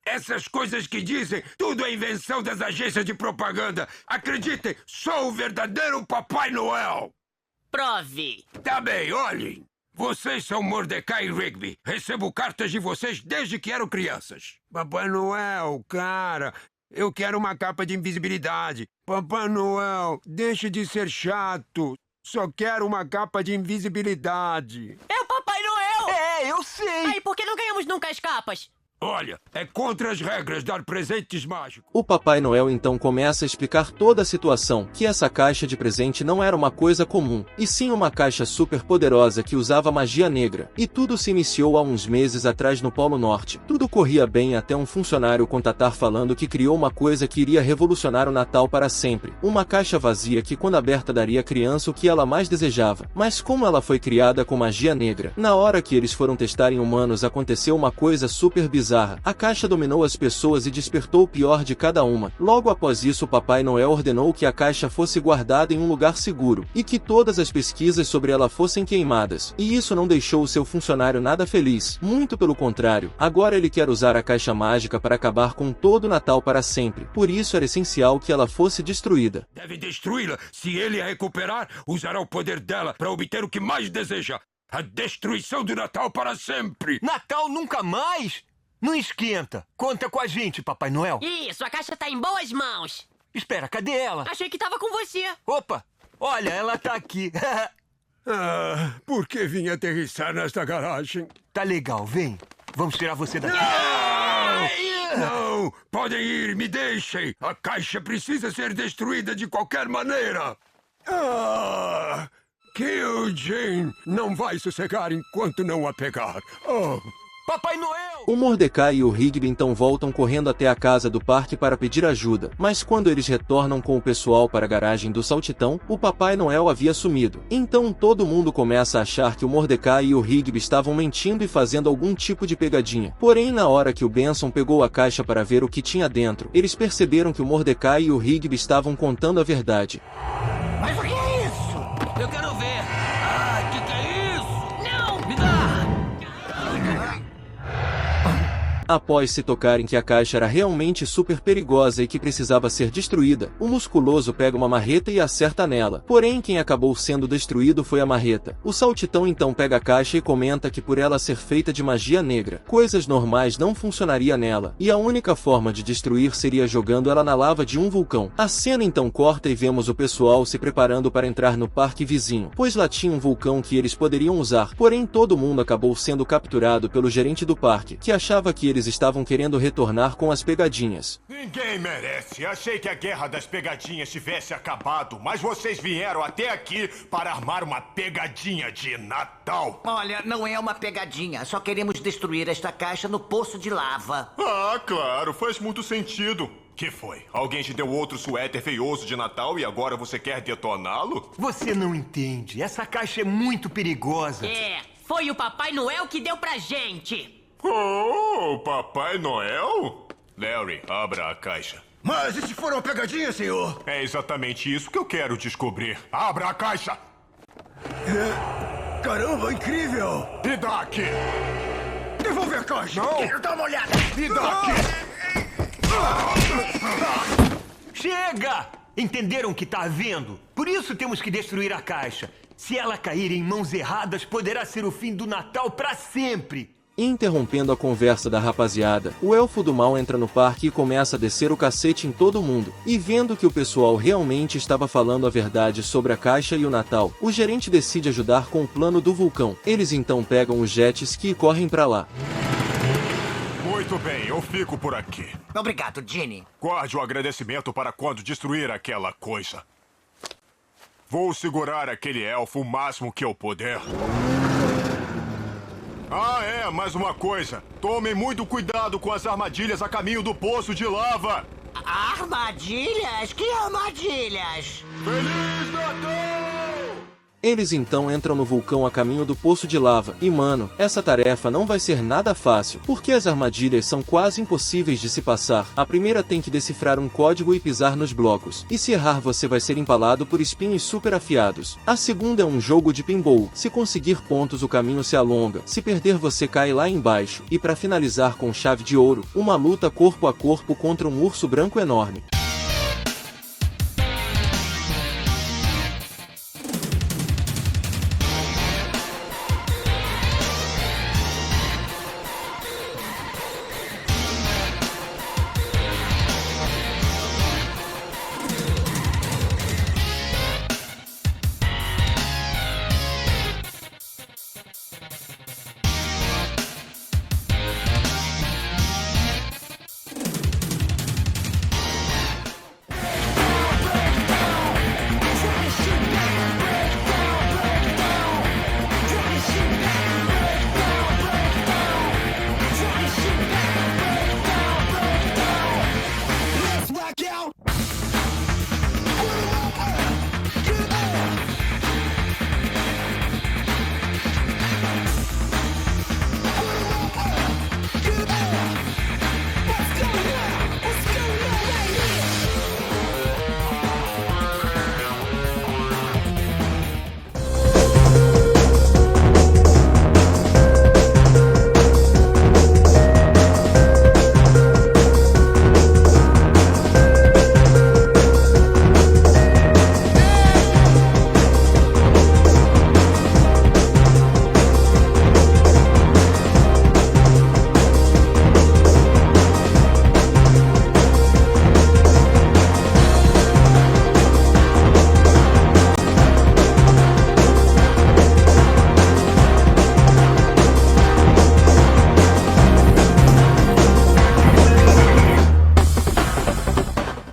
Essas coisas que dizem, tudo é invenção das agências de propaganda. Acreditem, sou o verdadeiro Papai Noel. Prove. Tá bem, olhem. Vocês são Mordecai e Rigby. Recebo cartas de vocês desde que eram crianças. Papai Noel, cara, eu quero uma capa de invisibilidade. Papai Noel, deixe de ser chato. Só quero uma capa de invisibilidade. É o Papai Noel! É, eu sei. Aí, por que não ganhamos nunca as capas? Olha, é contra as regras dar presentes mágicos. O Papai Noel então começa a explicar toda a situação, que essa caixa de presente não era uma coisa comum, e sim uma caixa super poderosa que usava magia negra. E tudo se iniciou há uns meses atrás no Polo Norte. Tudo corria bem até um funcionário contatar falando que criou uma coisa que iria revolucionar o Natal para sempre. Uma caixa vazia que quando aberta daria à criança o que ela mais desejava. Mas como ela foi criada com magia negra, na hora que eles foram testar em humanos aconteceu uma coisa super bizarra. bizarra. A caixa dominou as pessoas e despertou o pior de cada uma. Logo após isso, o Papai Noel ordenou que a caixa fosse guardada em um lugar seguro, e que todas as pesquisas sobre ela fossem queimadas. E isso não deixou o seu funcionário nada feliz. Muito pelo contrário, agora ele quer usar a caixa mágica para acabar com todo o Natal para sempre. Por isso era essencial que ela fosse destruída. Deve destruí-la. Se ele a recuperar, usará o poder dela para obter o que mais deseja. A destruição do Natal para sempre. Natal nunca mais? Não esquenta. Conta com a gente, Papai Noel. Isso, a caixa tá em boas mãos. Espera, cadê ela? Achei que tava com você. Opa, olha, ela tá aqui. Por que vim aterrissar nesta garagem? Tá legal, vem. Vamos tirar você daqui. Não! Podem ir, me deixem! A caixa precisa ser destruída de qualquer maneira! Killgene não vai sossegar enquanto não a pegar. Papai Noel! O Mordecai e o Rigby então voltam correndo até a casa do parque para pedir ajuda, mas quando eles retornam com o pessoal para a garagem do Saltitão, o Papai Noel havia sumido. Então todo mundo começa a achar que o Mordecai e o Rigby estavam mentindo e fazendo algum tipo de pegadinha. Porém, na hora que o Benson pegou a caixa para ver o que tinha dentro, eles perceberam que o Mordecai e o Rigby estavam contando a verdade. Mas o que é isso? Eu quero ver. Que é isso? Não! Me dá! Após se tocarem que a caixa era realmente super perigosa e que precisava ser destruída, o musculoso pega uma marreta e acerta nela. Porém, quem acabou sendo destruído foi a marreta. O Saltitão então pega a caixa e comenta que por ela ser feita de magia negra, coisas normais não funcionaria nela, e a única forma de destruir seria jogando ela na lava de um vulcão. A cena então corta e vemos o pessoal se preparando para entrar no parque vizinho, pois lá tinha um vulcão que eles poderiam usar. Porém, todo mundo acabou sendo capturado pelo gerente do parque, que achava que eles estavam querendo retornar com as pegadinhas. Ninguém merece. Achei que a guerra das pegadinhas tivesse acabado, mas vocês vieram até aqui para armar uma pegadinha de Natal. Olha, não é uma pegadinha. Só queremos destruir esta caixa no poço de lava. Claro, faz muito sentido. Que foi? Alguém te deu outro suéter feioso de Natal e agora você quer detoná-lo? Você não entende. Essa caixa é muito perigosa. Foi o Papai Noel que deu pra gente. Papai Noel? Larry, abra a caixa. Mas e se for uma pegadinha, senhor? É exatamente isso que eu quero descobrir. Abra a caixa! Caramba, incrível! E daqui! Devolve a caixa! Não! Quero dar uma olhada! E daqui! Chega! Entenderam o que tá havendo? Por isso temos que destruir a caixa. Se ela cair em mãos erradas, poderá ser o fim do Natal pra sempre. Interrompendo a conversa da rapaziada, o Elfo do Mal entra no parque e começa a descer o cacete em todo mundo. E vendo que o pessoal realmente estava falando a verdade sobre a caixa e o Natal, o gerente decide ajudar com o plano do vulcão. Eles então pegam os jet ski e correm pra lá. Muito bem, eu fico por aqui. Obrigado, Ginny. Guarde o agradecimento para quando destruir aquela coisa. Vou segurar aquele elfo o máximo que eu puder. Mais uma coisa. Tomem muito cuidado com as armadilhas a caminho do poço de lava. Armadilhas? Que armadilhas? Feliz Natal! Eles então entram no vulcão a caminho do poço de lava, e mano, essa tarefa não vai ser nada fácil, porque as armadilhas são quase impossíveis de se passar. A primeira tem que decifrar um código e pisar nos blocos, e se errar você vai ser empalado por espinhos super afiados. A segunda é um jogo de pinball, se conseguir pontos o caminho se alonga, se perder você cai lá embaixo, e para finalizar com chave de ouro, uma luta corpo a corpo contra um urso branco enorme.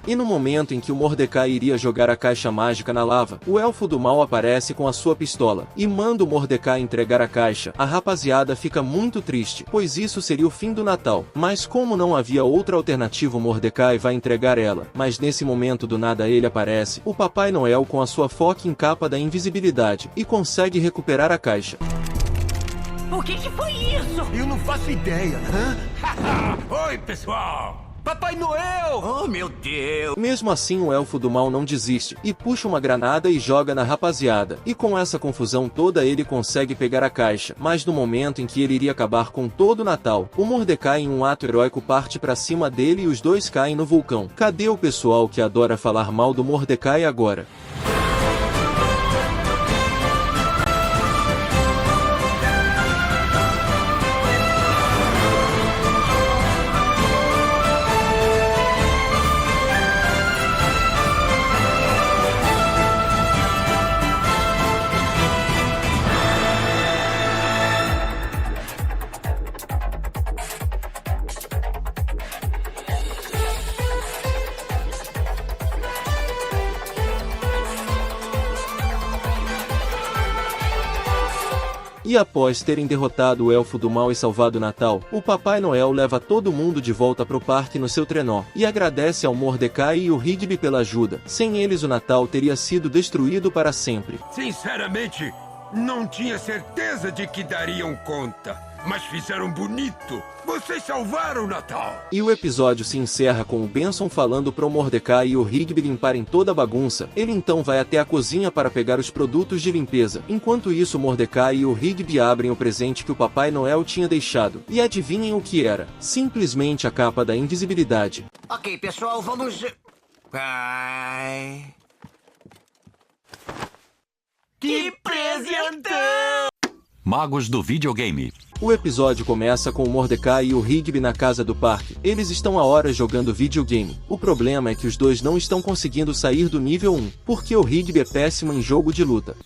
E no momento em que o Mordecai iria jogar a caixa mágica na lava, o Elfo do Mal aparece com a sua pistola e manda o Mordecai entregar a caixa. A rapaziada fica muito triste, pois isso seria o fim do Natal. Mas como não havia outra alternativa, o Mordecai vai entregar ela. Mas nesse momento do nada ele aparece, o Papai Noel com a sua fucking capa da invisibilidade, e consegue recuperar a caixa. O que foi isso? Eu não faço ideia. Oi, pessoal! Papai Noel! Oh, meu Deus! Mesmo assim, o Elfo do Mal não desiste, e puxa uma granada e joga na rapaziada. E com essa confusão toda ele consegue pegar a caixa. Mas no momento em que ele iria acabar com todo o Natal, o Mordecai em um ato heróico parte pra cima dele e os dois caem no vulcão. Cadê o pessoal que adora falar mal do Mordecai agora? E após terem derrotado o Elfo do Mal e salvado o Natal, o Papai Noel leva todo mundo de volta pro parque no seu trenó, e agradece ao Mordecai e o Rigby pela ajuda. Sem eles o Natal teria sido destruído para sempre. Sinceramente, não tinha certeza de que dariam conta, mas fizeram bonito. Vocês salvaram o Natal! E o episódio se encerra com o Benson falando pro Mordecai e o Rigby limparem toda a bagunça. Ele então vai até a cozinha para pegar os produtos de limpeza. Enquanto isso, o Mordecai e o Rigby abrem o presente que o Papai Noel tinha deixado. E adivinhem o que era? Simplesmente a capa da invisibilidade. Ok, pessoal, vamos... Ai... Que presentão! Magos do videogame. O episódio começa com o Mordecai e o Rigby na casa do parque. Eles estão há horas jogando videogame. O problema é que os dois não estão conseguindo sair do nível 1, porque o Rigby é péssimo em jogo de luta.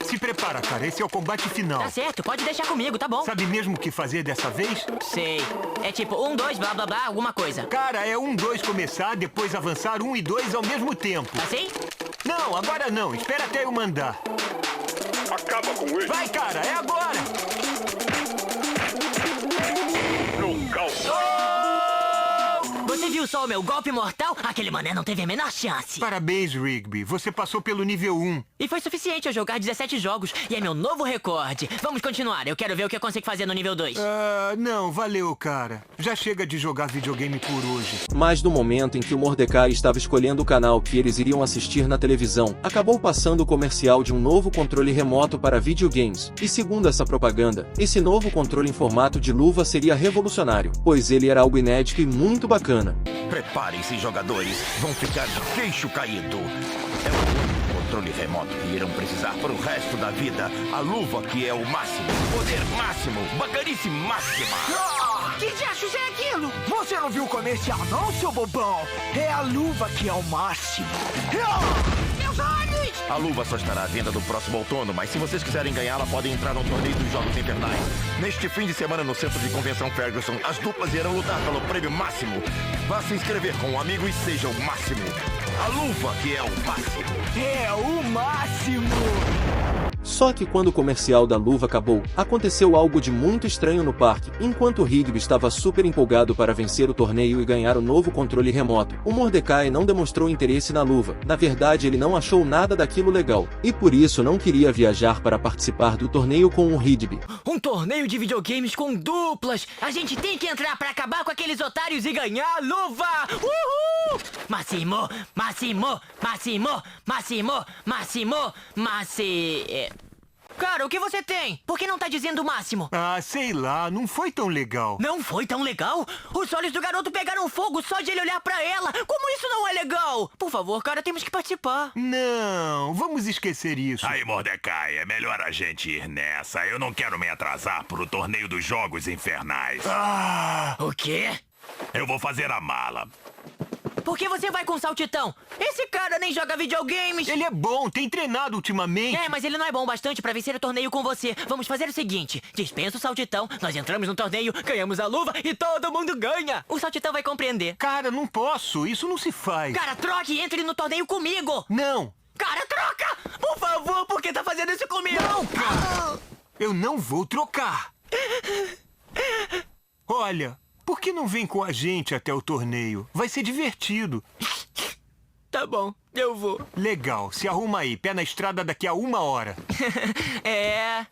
Se prepara, cara. Esse é o combate final. Tá certo, pode deixar comigo, tá bom. Sabe mesmo o que fazer dessa vez? Sei. É tipo 1, 2, blá blá blá, alguma coisa. Cara, é 1, 2 começar, depois avançar 1 e 2 ao mesmo tempo. Assim? Não, agora não. Espera até eu mandar. Acaba com ele! Vai, cara, é agora! Você viu só o meu golpe mortal? Aquele mané não teve a menor chance. Parabéns, Rigby. Você passou pelo nível 1. E foi suficiente eu jogar 17 jogos. E é meu novo recorde. Vamos continuar. Eu quero ver o que eu consigo fazer no nível 2. Não, valeu, cara. Já chega de jogar videogame por hoje. Mas no momento em que o Mordecai estava escolhendo o canal que eles iriam assistir na televisão, acabou passando o comercial de um novo controle remoto para videogames. E segundo essa propaganda, esse novo controle em formato de luva seria revolucionário, pois ele era algo inédito e muito bacana. Preparem-se, jogadores. Vão ficar de queixo caído. É o controle remoto que irão precisar para o resto da vida. A luva que é o máximo. Poder máximo. Bacanice máxima. Que diachos é aquilo? Você não viu o comercial não, seu bobão? É a luva que é o máximo. Meus olhos! A luva só estará à venda no próximo outono, mas se vocês quiserem ganhá-la, podem entrar no torneio dos Jogos Infernais. Neste fim de semana no Centro de Convenção Ferguson, as duplas irão lutar pelo prêmio máximo. Vá se inscrever com um amigo e seja o máximo. A luva que é o máximo. É o máximo! Só que quando o comercial da luva acabou, aconteceu algo de muito estranho no parque. Enquanto o Rigby estava super empolgado para vencer o torneio e ganhar o novo controle remoto, o Mordecai não demonstrou interesse na luva. Na verdade, ele não achou nada daquilo legal, e por isso não queria viajar para participar do torneio com o Rigby. Um torneio de videogames com duplas! A gente tem que entrar para acabar com aqueles otários e ganhar a luva! Uhul! Máximo! Máximo! Máximo! Máximo! Máximo! Cara, o que você tem? Por que não tá dizendo o máximo? Sei lá, não foi tão legal. Não foi tão legal? Os olhos do garoto pegaram fogo só de ele olhar pra ela. Como isso não é legal? Por favor, cara, temos que participar. Não, vamos esquecer isso. Aí, Mordecai, é melhor a gente ir nessa. Eu não quero me atrasar pro torneio dos Jogos Infernais. O quê? Eu vou fazer a mala. Por que você vai com o Saltitão? Esse cara nem joga videogames. Ele é bom, tem treinado ultimamente. É, mas ele não é bom bastante pra vencer o torneio com você. Vamos fazer o seguinte: dispensa o Saltitão, nós entramos no torneio, ganhamos a luva e todo mundo ganha. O Saltitão vai compreender. Cara, não posso. Isso não se faz. Cara, troque e entre no torneio comigo. Não. Cara, troca! Por favor, por que tá fazendo isso comigo? Não, cara. Eu não vou trocar. Olha, por que não vem com a gente até o torneio? Vai ser divertido. Tá bom, eu vou. Legal, se arruma aí. Pé na estrada daqui a 1 hora. É...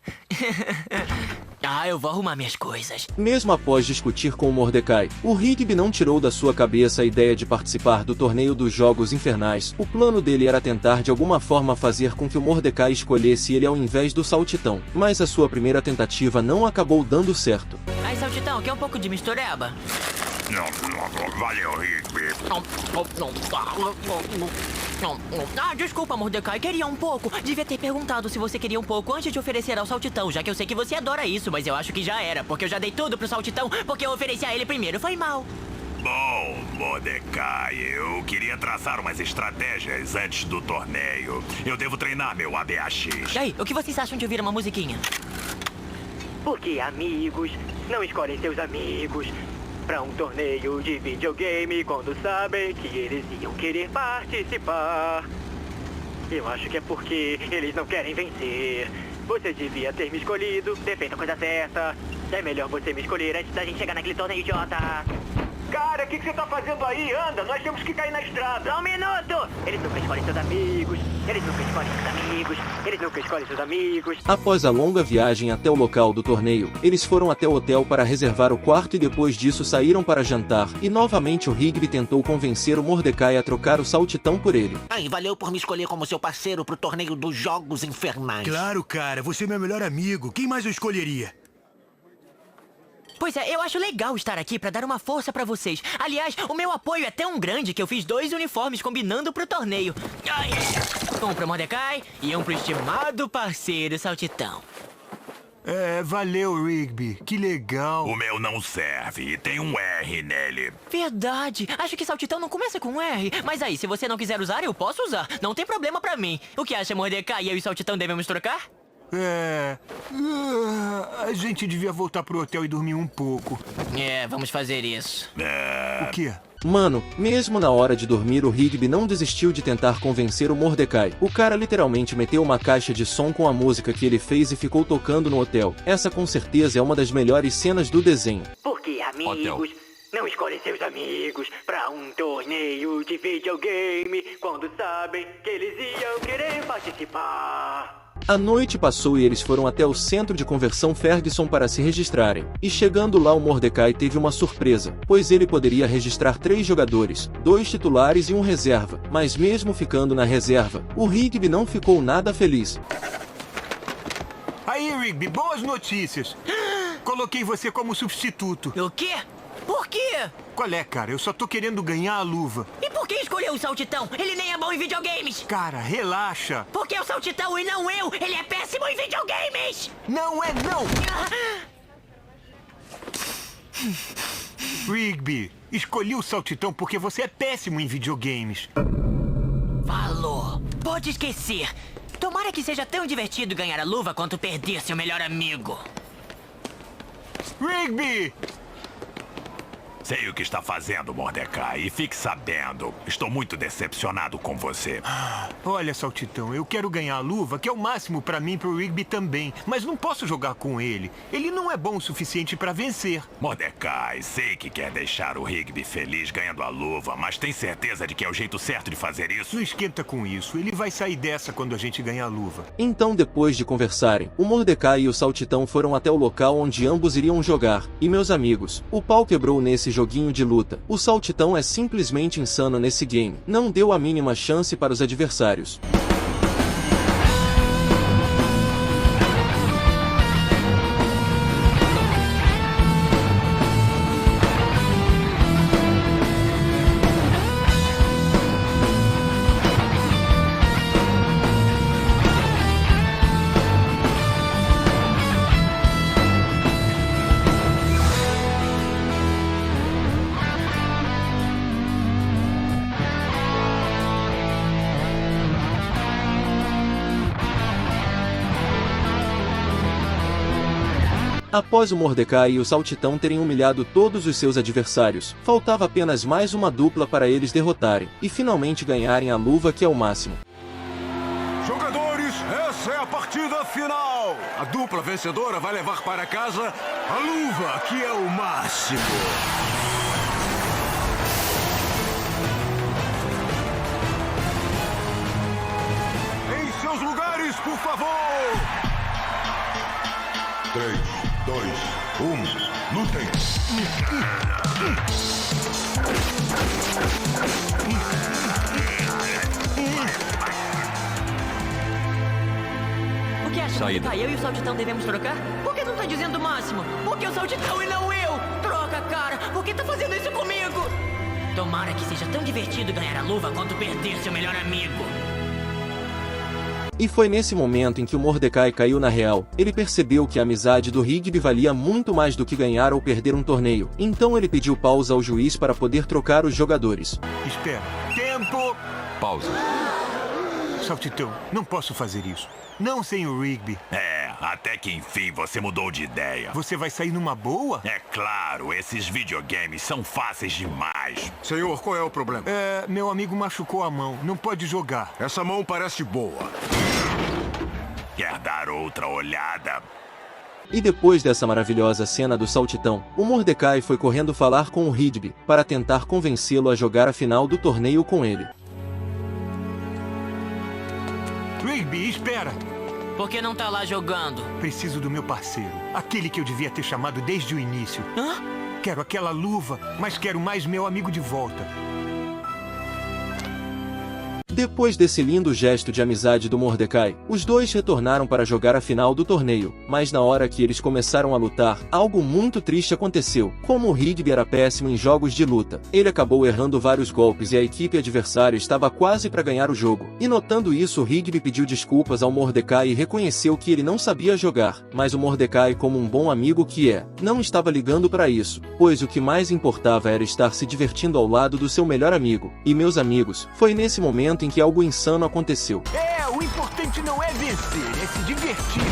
eu vou arrumar minhas coisas. Mesmo após discutir com o Mordecai, o Rigby não tirou da sua cabeça a ideia de participar do torneio dos Jogos Infernais. O plano dele era tentar de alguma forma fazer com que o Mordecai escolhesse ele ao invés do Saltitão, mas a sua primeira tentativa não acabou dando certo. Aí, Saltitão, quer um pouco de mistureba? Não, valeu, Rigby. Desculpa, Mordecai, queria um pouco. Devia ter perguntado se você queria um pouco antes de oferecer ao Saltitão, já que eu sei que você adora isso, mas eu acho que já era, porque eu já dei tudo pro Saltitão, porque eu ofereci a ele primeiro, foi mal. Bom, Mordecai, eu queria traçar umas estratégias antes do torneio. Eu devo treinar meu ABAX. E aí, o que vocês acham de ouvir uma musiquinha? Porque amigos não escolhem seus amigos pra um torneio de videogame quando sabem que eles iam querer participar. Eu acho que é porque eles não querem vencer. Você devia ter me escolhido, ter feito a coisa certa. É melhor você me escolher antes da gente chegar naquele torneio idiota. Cara, o que você tá fazendo aí? Anda, nós temos que cair na estrada. Só um minuto! Eles nunca escolhem seus amigos. Eles nunca escolhem seus amigos. Eles nunca escolhem seus amigos. Após a longa viagem até o local do torneio, eles foram até o hotel para reservar o quarto e depois disso saíram para jantar. E novamente o Rigby tentou convencer o Mordecai a trocar o Saltitão por ele. Ai, valeu por me escolher como seu parceiro pro torneio dos Jogos Infernais. Claro, cara, você é meu melhor amigo. Quem mais eu escolheria? Pois é, eu acho legal estar aqui pra dar uma força pra vocês. Aliás, o meu apoio é tão grande que eu fiz 2 uniformes combinando pro torneio. Um pro Mordecai e um pro estimado parceiro Saltitão. Valeu, Rigby. Que legal. O meu não serve e tem um R nele. Verdade. Acho que Saltitão não começa com R. Mas aí, se você não quiser usar, eu posso usar. Não tem problema pra mim. O que acha, Mordecai? Eu e Saltitão devemos trocar? A gente devia voltar pro hotel e dormir um pouco. Vamos fazer isso. O quê? Mano, mesmo na hora de dormir o Rigby não desistiu de tentar convencer o Mordecai. O cara literalmente meteu uma caixa de som com a música que ele fez e ficou tocando no hotel. Essa com certeza é uma das melhores cenas do desenho. Porque amigos não escolhem seus amigos pra um torneio de videogame quando sabem que eles iam querer participar. A noite passou e eles foram até o centro de conversão Ferguson para se registrarem. E chegando lá o Mordecai teve uma surpresa, pois ele poderia registrar 3 jogadores, 2 titulares e um reserva. Mas mesmo ficando na reserva, o Rigby não ficou nada feliz. Aí, Rigby, boas notícias. Coloquei você como substituto. O quê? Por quê? Qual é, cara? Eu só tô querendo ganhar a luva. E por que escolheu o Saltitão? Ele nem é bom em videogames. Cara, relaxa. Porque é o Saltitão e não eu. Ele é péssimo em videogames. Não é não. Rigby, escolhi o Saltitão porque você é péssimo em videogames. Falou. Pode esquecer. Tomara que seja tão divertido ganhar a luva quanto perder seu melhor amigo. Rigby! Sei o que está fazendo, Mordecai, e fique sabendo, estou muito decepcionado com você. Olha, Saltitão, eu quero ganhar a luva, que é o máximo pra mim e pro Rigby também, mas não posso jogar com ele. Ele não é bom o suficiente pra vencer. Mordecai, sei que quer deixar o Rigby feliz ganhando a luva, mas tem certeza de que é o jeito certo de fazer isso? Não esquenta com isso, ele vai sair dessa quando a gente ganhar a luva. Então, depois de conversarem, o Mordecai e o Saltitão foram até o local onde ambos iriam jogar. E meus amigos, o pau quebrou nesse joguinho de luta. O Saltitão é simplesmente insano nesse game. Não deu a mínima chance para os adversários. Após o Mordecai e o Saltitão terem humilhado todos os seus adversários, faltava apenas mais uma dupla para eles derrotarem, e finalmente ganharem a luva que é o máximo. Jogadores, essa é a partida final! A dupla vencedora vai levar para casa a luva que é o máximo! Em seus lugares, por favor! 3, 2, 1, lutem! O que acha, Saída. Mordecai? Eu e o Saltitão devemos trocar? Por que não tá dizendo o máximo? Por que o Saltitão e não eu? Troca, cara! Por que tá fazendo isso comigo? Tomara que seja tão divertido ganhar a luva quanto perder seu melhor amigo. E foi nesse momento em que o Mordecai caiu na real. Ele percebeu que a amizade do Rigby valia muito mais do que ganhar ou perder um torneio. Então ele pediu pausa ao juiz para poder trocar os jogadores. Espera. Tempo! Pausa. Saltitão, não posso fazer isso. Não sem o Rigby. Até que enfim você mudou de ideia. Você vai sair numa boa? É claro, esses videogames são fáceis demais. Senhor, qual é o problema? Meu amigo machucou a mão. Não pode jogar. Essa mão parece boa. Quer dar outra olhada? E depois dessa maravilhosa cena do Saltitão, o Mordecai foi correndo falar com o Rigby, para tentar convencê-lo a jogar a final do torneio com ele. Rigby, espera! Por que não tá lá jogando? Preciso do meu parceiro. Aquele que eu devia ter chamado desde o início. Hã? Quero aquela luva, mas quero mais meu amigo de volta. Depois desse lindo gesto de amizade do Mordecai, os dois retornaram para jogar a final do torneio, mas na hora que eles começaram a lutar, algo muito triste aconteceu. Como o Rigby era péssimo em jogos de luta, ele acabou errando vários golpes e a equipe adversária estava quase para ganhar o jogo. E notando isso, o Rigby pediu desculpas ao Mordecai e reconheceu que ele não sabia jogar, mas o Mordecai, como um bom amigo que é, não estava ligando para isso, pois o que mais importava era estar se divertindo ao lado do seu melhor amigo. E meus amigos, foi nesse momento em que algo insano aconteceu. O importante não é vencer, é se divertir.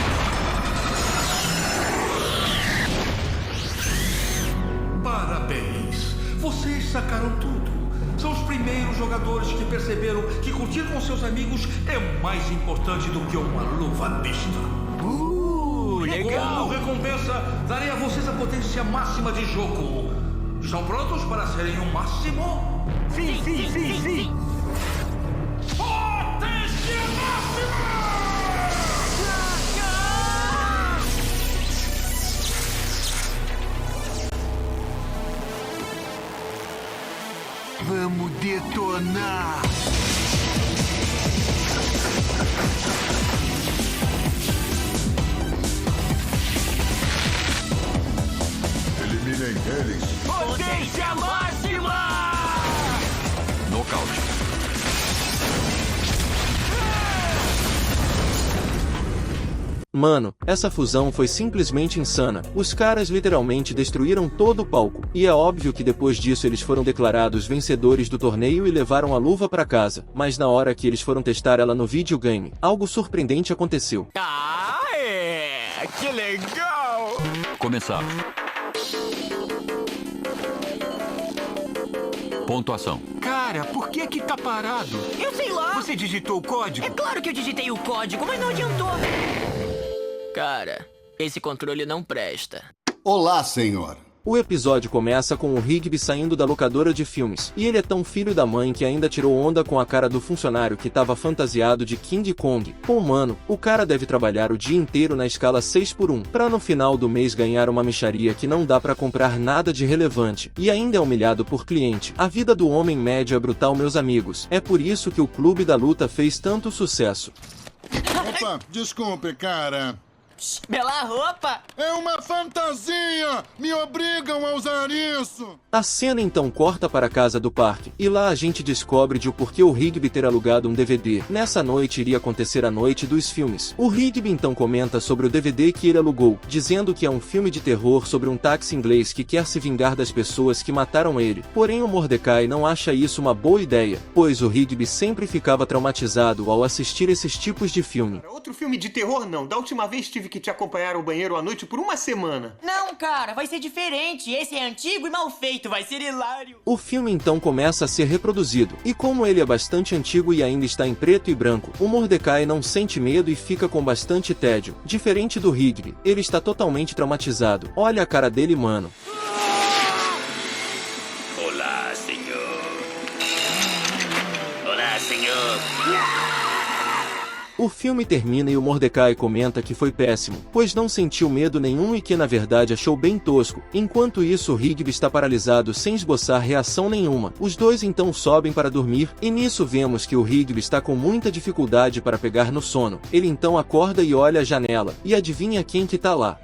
Parabéns! Vocês sacaram tudo. São os primeiros jogadores que perceberam que curtir com seus amigos é mais importante do que uma luva besta. Legal! Como recompensa, darei a vocês a potência máxima de jogo. Estão prontos para serem o máximo? Sim! Potência máxima! Vamos detonar! Eliminem eles. Potência máxima! Nocaute. Mano, essa fusão foi simplesmente insana. Os caras literalmente destruíram todo o palco. E é óbvio que depois disso eles foram declarados vencedores do torneio e levaram a luva pra casa. Mas na hora que eles foram testar ela no videogame, algo surpreendente aconteceu. Que legal! Começar. Pontuação. Cara, por que tá parado? Eu sei lá! Você digitou o código? É claro que eu digitei o código, mas não adiantou. Cara, esse controle não presta. Olá, senhor. O episódio começa com o Rigby saindo da locadora de filmes, e ele é tão filho da mãe que ainda tirou onda com a cara do funcionário que tava fantasiado de King Kong. Pô, mano, o cara deve trabalhar o dia inteiro na escala 6x1, pra no final do mês ganhar uma mixaria que não dá pra comprar nada de relevante, e ainda é humilhado por cliente. A vida do homem médio é brutal, meus amigos. É por isso que o Clube da Luta fez tanto sucesso. Opa, desculpe, cara. Bela roupa! É uma fantasia! Me obrigam a usar isso! A cena então corta para a casa do parque, e lá a gente descobre de o porquê o Rigby ter alugado um DVD. Nessa noite iria acontecer a noite dos filmes. O Rigby então comenta sobre o DVD que ele alugou, dizendo que é um filme de terror sobre um táxi inglês que quer se vingar das pessoas que mataram ele. Porém o Mordecai não acha isso uma boa ideia, pois o Rigby sempre ficava traumatizado ao assistir esses tipos de filme. Outro filme de terror não. Da última vez tive que te acompanhar ao banheiro à noite por uma semana. Não, cara, vai ser diferente. Esse é antigo e mal feito, vai ser hilário. O filme então começa a ser reproduzido, e como ele é bastante antigo e ainda está em preto e branco, o Mordecai não sente medo e fica com bastante tédio. Diferente do Rigby, ele está totalmente traumatizado. Olha a cara dele, mano. Olá, senhor. Olá, senhor. O filme termina e o Mordecai comenta que foi péssimo, pois não sentiu medo nenhum e que na verdade achou bem tosco. Enquanto isso, o Rigby está paralisado sem esboçar reação nenhuma. Os dois então sobem para dormir, e nisso vemos que o Rigby está com muita dificuldade para pegar no sono. Ele então acorda e olha a janela, e adivinha quem que tá lá?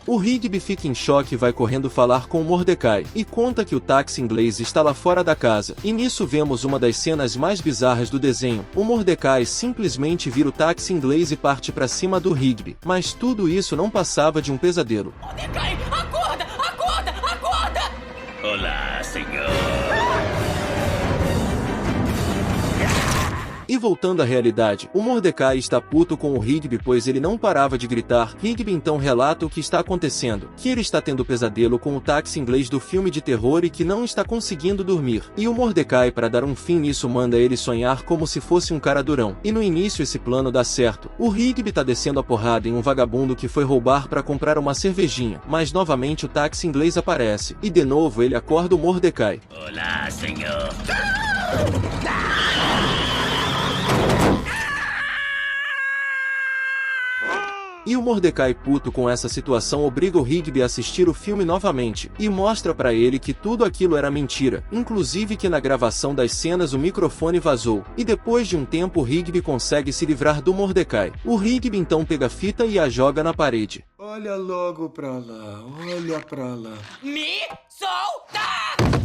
O Rigby fica em choque e vai correndo falar com o Mordecai, e conta que o táxi inglês está lá fora da casa. E nisso vemos uma das cenas mais bizarras do desenho. O Mordecai simplesmente vira o táxi inglês e parte para cima do Rigby. Mas tudo isso não passava de um pesadelo. Mordecai, acorda, acorda, acorda! Olá, senhor. E voltando à realidade, o Mordecai está puto com o Rigby pois ele não parava de gritar. Rigby então relata o que está acontecendo, que ele está tendo pesadelo com o táxi inglês do filme de terror e que não está conseguindo dormir. E o Mordecai, para dar um fim nisso, manda ele sonhar como se fosse um cara durão. E no início esse plano dá certo. O Rigby tá descendo a porrada em um vagabundo que foi roubar para comprar uma cervejinha, mas novamente o táxi inglês aparece, e de novo ele acorda o Mordecai. Olá, senhor. E o Mordecai, puto com essa situação, obriga o Rigby a assistir o filme novamente, e mostra pra ele que tudo aquilo era mentira, inclusive que na gravação das cenas o microfone vazou, e depois de um tempo o Rigby consegue se livrar do Mordecai. O Rigby então pega a fita e a joga na parede. Olha logo pra lá, olha pra lá. Me solta!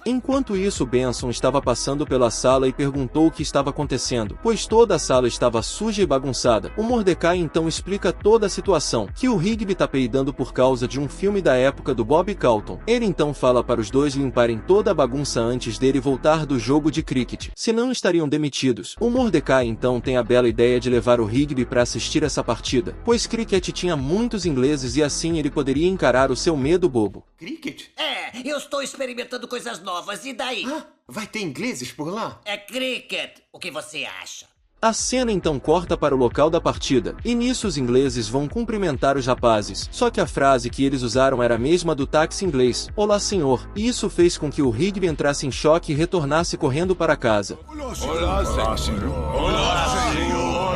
Enquanto isso, Benson estava passando pela sala e perguntou o que estava acontecendo, pois toda a sala estava suja e bagunçada. O Mordecai então explica toda a situação, que o Rigby tá peidando por causa de um filme da época do Bob Carlton. Ele então fala para os dois limparem toda a bagunça antes dele voltar do jogo de cricket, senão estariam demitidos. O Mordecai então tem a bela ideia de levar o Rigby para assistir essa partida, pois cricket tinha muitos ingleses e assim ele poderia encarar o seu medo bobo. Cricket? É, eu estou experimentando coisas novas, e daí? Vai ter ingleses por lá? É cricket. O que você acha? A cena então corta para o local da partida, e nisso os ingleses vão cumprimentar os rapazes, só que a frase que eles usaram era a mesma do táxi inglês, olá senhor, e isso fez com que o Rigby entrasse em choque e retornasse correndo para casa. Olá, senhor. Olá, senhor.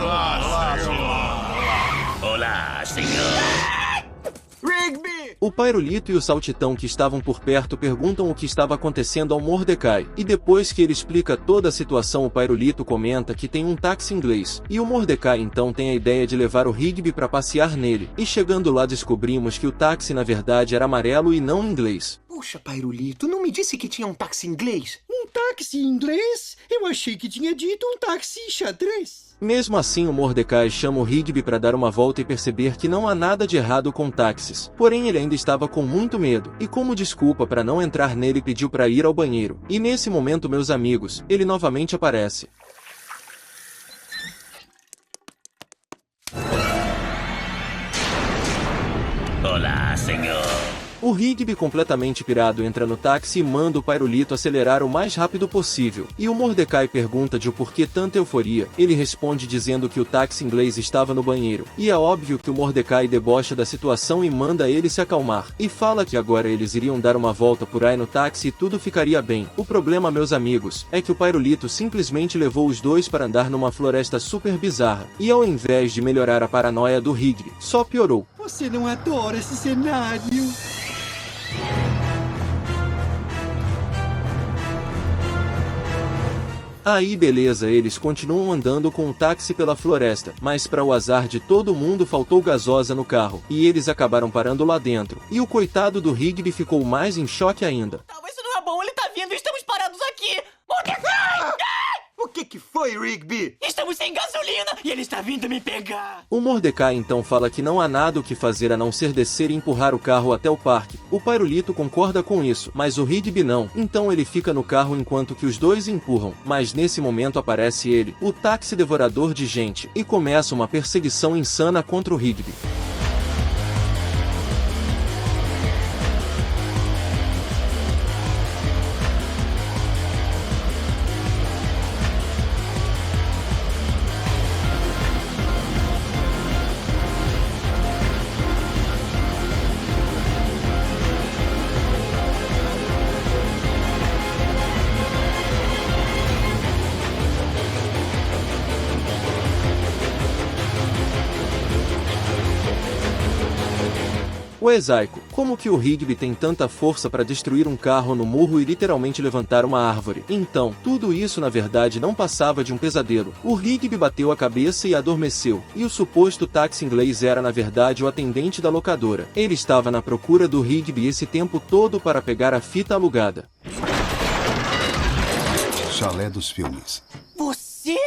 Olá, senhor. Olá, senhor. Rigby! O Pairulito e o Saltitão que estavam por perto perguntam o que estava acontecendo ao Mordecai, e depois que ele explica toda a situação o Pairulito comenta que tem um táxi inglês, e o Mordecai então tem a ideia de levar o Rigby para passear nele, e chegando lá descobrimos que o táxi na verdade era amarelo e não inglês. Puxa, Pairulito, não me disse que tinha um táxi inglês? Um táxi inglês? Eu achei que tinha dito um táxi xadrez. Mesmo assim o Mordecai chama o Rigby para dar uma volta e perceber que não há nada de errado com táxis. Porém ele ainda estava com muito medo, e como desculpa para não entrar nele pediu para ir ao banheiro. E nesse momento, meus amigos, ele novamente aparece. Olá, senhor. O Rigby, completamente pirado, entra no táxi e manda o Pairulito acelerar o mais rápido possível. E o Mordecai pergunta de o porquê tanta euforia. Ele responde dizendo que o táxi inglês estava no banheiro. E é óbvio que o Mordecai debocha da situação e manda ele se acalmar. E fala que agora eles iriam dar uma volta por aí no táxi e tudo ficaria bem. O problema, meus amigos, é que o Pairulito simplesmente levou os dois para andar numa floresta super bizarra. E ao invés de melhorar a paranoia do Rigby, só piorou. Você não adora esse cenário? Aí beleza, eles continuam andando com o táxi pela floresta, mas para o azar de todo mundo faltou gasosa no carro, e eles acabaram parando lá dentro, e o coitado do Rigby ficou mais em choque ainda. Isso não é bom, ele tá vindo, estamos parados aqui! Mordecai! O que foi? foi, Rigby? Estamos sem gasolina e ele está vindo me pegar. O Mordecai então fala que não há nada o que fazer a não ser descer e empurrar o carro até o parque. O Pairulito concorda com isso, mas o Rigby não. Então ele fica no carro enquanto que os dois empurram. Mas nesse momento aparece ele, o táxi devorador de gente, e começa uma perseguição insana contra o Rigby. O Esaico, como que o Rigby tem tanta força para destruir um carro no murro e literalmente levantar uma árvore? Então, tudo isso na verdade não passava de um pesadelo. O Rigby bateu a cabeça e adormeceu, e o suposto táxi inglês era na verdade o atendente da locadora. Ele estava na procura do Rigby esse tempo todo para pegar a fita alugada. Chalé dos filmes. Você?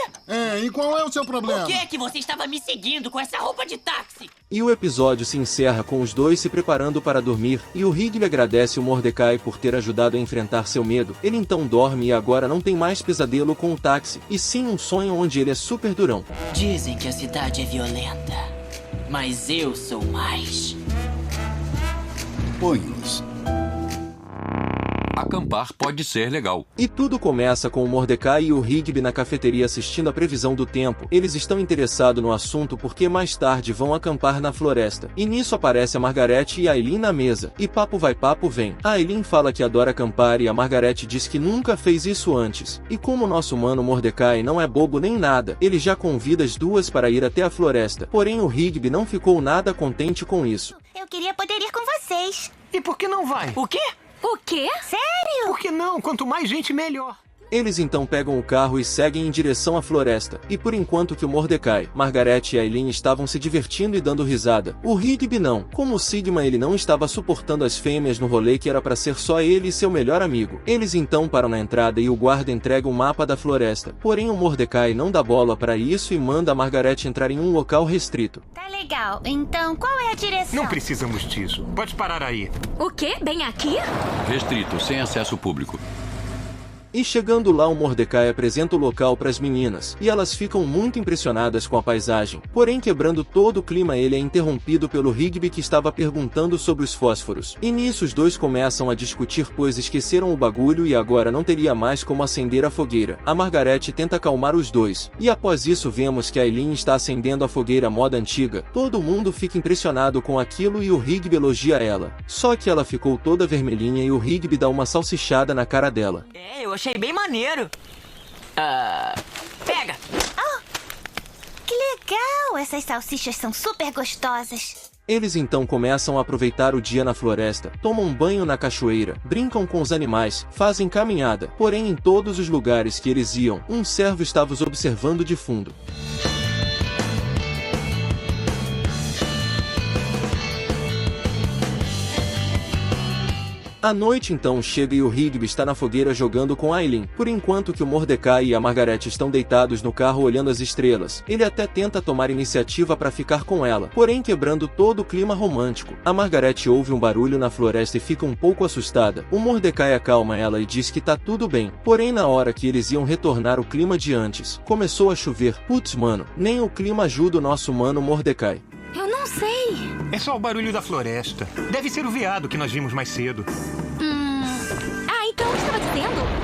E qual é o seu problema? Por que é que você estava me seguindo com essa roupa de táxi? E o episódio se encerra com os dois se preparando para dormir, e o Rigby agradece o Mordecai por ter ajudado a enfrentar seu medo. Ele então dorme e agora não tem mais pesadelo com o táxi, e sim um sonho onde ele é super durão. Dizem que a cidade é violenta, mas eu sou mais. Punhos. Acampar pode ser legal. E tudo começa com o Mordecai e o Rigby na cafeteria assistindo a previsão do tempo. Eles estão interessados no assunto porque mais tarde vão acampar na floresta. E nisso aparece a Margaret e a Aileen na mesa. E papo vai papo vem. A Aileen fala que adora acampar e a Margaret diz que nunca fez isso antes. E como o nosso mano Mordecai não é bobo nem nada, ele já convida as duas para ir até a floresta. Porém o Rigby não ficou nada contente com isso. Eu queria poder ir com vocês. E por que não vai? O quê? O quê? Sério? Por que não? Quanto mais gente, melhor. Eles então pegam o carro e seguem em direção à floresta. E por enquanto que o Mordecai, Margaret e Aileen estavam se divertindo e dando risada, o Rigby não. Como o Sigma ele não estava suportando as fêmeas no rolê que era para ser só ele e seu melhor amigo. Eles então param na entrada e o guarda entrega um mapa da floresta. Porém o Mordecai não dá bola para isso e manda a Margaret entrar em um local restrito. Tá legal. Então qual é a direção? Não precisamos disso. Pode parar aí. O quê? Bem aqui? Restrito, sem acesso público. E chegando lá o Mordecai apresenta o local para as meninas, e elas ficam muito impressionadas com a paisagem. Porém quebrando todo o clima ele é interrompido pelo Rigby que estava perguntando sobre os fósforos. E nisso os dois começam a discutir pois esqueceram o bagulho e agora não teria mais como acender a fogueira. A Margaret tenta acalmar os dois, e após isso vemos que a Aileen está acendendo a fogueira moda antiga. Todo mundo fica impressionado com aquilo e o Rigby elogia ela. Só que ela ficou toda vermelhinha e o Rigby dá uma salsichada na cara dela. Eu achei bem maneiro. Pega! Oh, que legal! Essas salsichas são super gostosas. Eles então começam a aproveitar o dia na floresta, tomam banho na cachoeira, brincam com os animais, fazem caminhada. Porém em todos os lugares que eles iam, um servo estava os observando de fundo. A noite então chega e o Rigby está na fogueira jogando com Aileen, por enquanto que o Mordecai e a Margaret estão deitados no carro olhando as estrelas. Ele até tenta tomar iniciativa para ficar com ela, porém quebrando todo o clima romântico. A Margaret ouve um barulho na floresta e fica um pouco assustada. O Mordecai acalma ela e diz que tá tudo bem, porém na hora que eles iam retornar o clima de antes, começou a chover. Putz mano, nem o clima ajuda o nosso mano Mordecai. Eu não sei. É só o barulho da floresta. Deve ser o veado que nós vimos mais cedo. Então eu estava dizendo...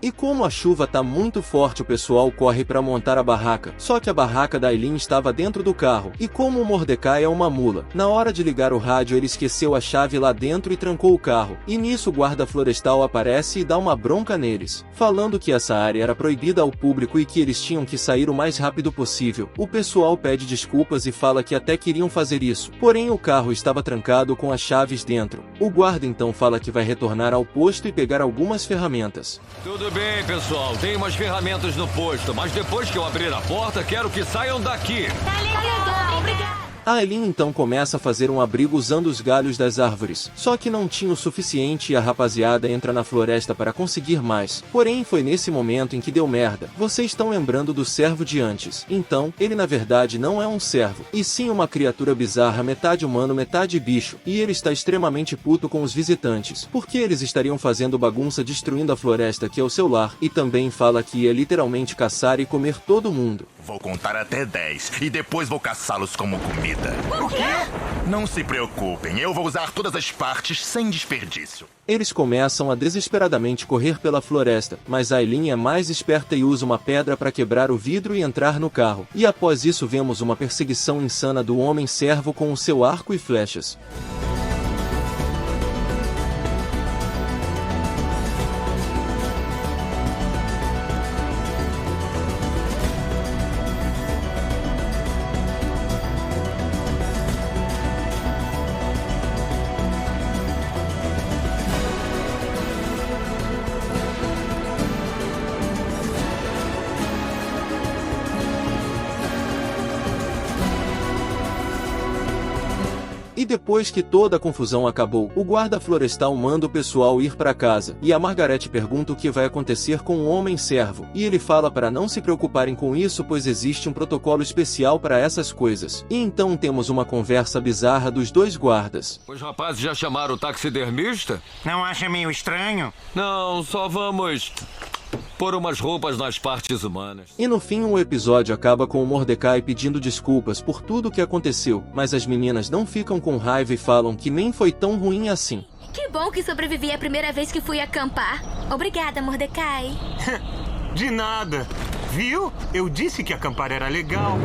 E como a chuva tá muito forte o pessoal corre para montar a barraca, só que a barraca da Aileen estava dentro do carro, e como o Mordecai é uma mula, na hora de ligar o rádio ele esqueceu a chave lá dentro e trancou o carro, e nisso o guarda florestal aparece e dá uma bronca neles, falando que essa área era proibida ao público e que eles tinham que sair o mais rápido possível. O pessoal pede desculpas e fala que até queriam fazer isso, porém o carro estava trancado com as chaves dentro. O guarda então fala que vai retornar ao posto e pegar algumas ferramentas. Tudo bem, pessoal. Tem umas ferramentas no posto, mas depois que eu abrir a porta, quero que saiam daqui. Tá legal, obrigado. A Aileen então começa a fazer um abrigo usando os galhos das árvores. Só que não tinha o suficiente e a rapaziada entra na floresta para conseguir mais. Porém, foi nesse momento em que deu merda. Vocês estão lembrando do servo de antes. Então, ele na verdade não é um servo, e sim uma criatura bizarra, metade humano, metade bicho. E ele está extremamente puto com os visitantes, porque eles estariam fazendo bagunça destruindo a floresta que é o seu lar, e também fala que ia literalmente caçar e comer todo mundo. Vou contar até 10 e depois vou caçá-los como comida. O quê? Não se preocupem, eu vou usar todas as partes sem desperdício. Eles começam a desesperadamente correr pela floresta, mas Aileen é mais esperta e usa uma pedra para quebrar o vidro e entrar no carro. E após isso vemos uma perseguição insana do Homem-Servo com o seu arco e flechas. E depois que toda a confusão acabou, o guarda florestal manda o pessoal ir para casa, e a Margaret pergunta o que vai acontecer com o Homem-Servo, e ele fala para não se preocuparem com isso pois existe um protocolo especial para essas coisas. E então temos uma conversa bizarra dos dois guardas. Os rapazes já chamaram o taxidermista? Não acha meio estranho? Não, só vamos pôr umas roupas nas partes humanas. E no fim o episódio acaba com o Mordecai pedindo desculpas por tudo o que aconteceu, mas as meninas não ficam com raiva e falam que nem foi tão ruim assim. Que bom que sobrevivi a primeira vez que fui acampar. Obrigada, Mordecai. De nada. Viu? Eu disse que acampar era legal.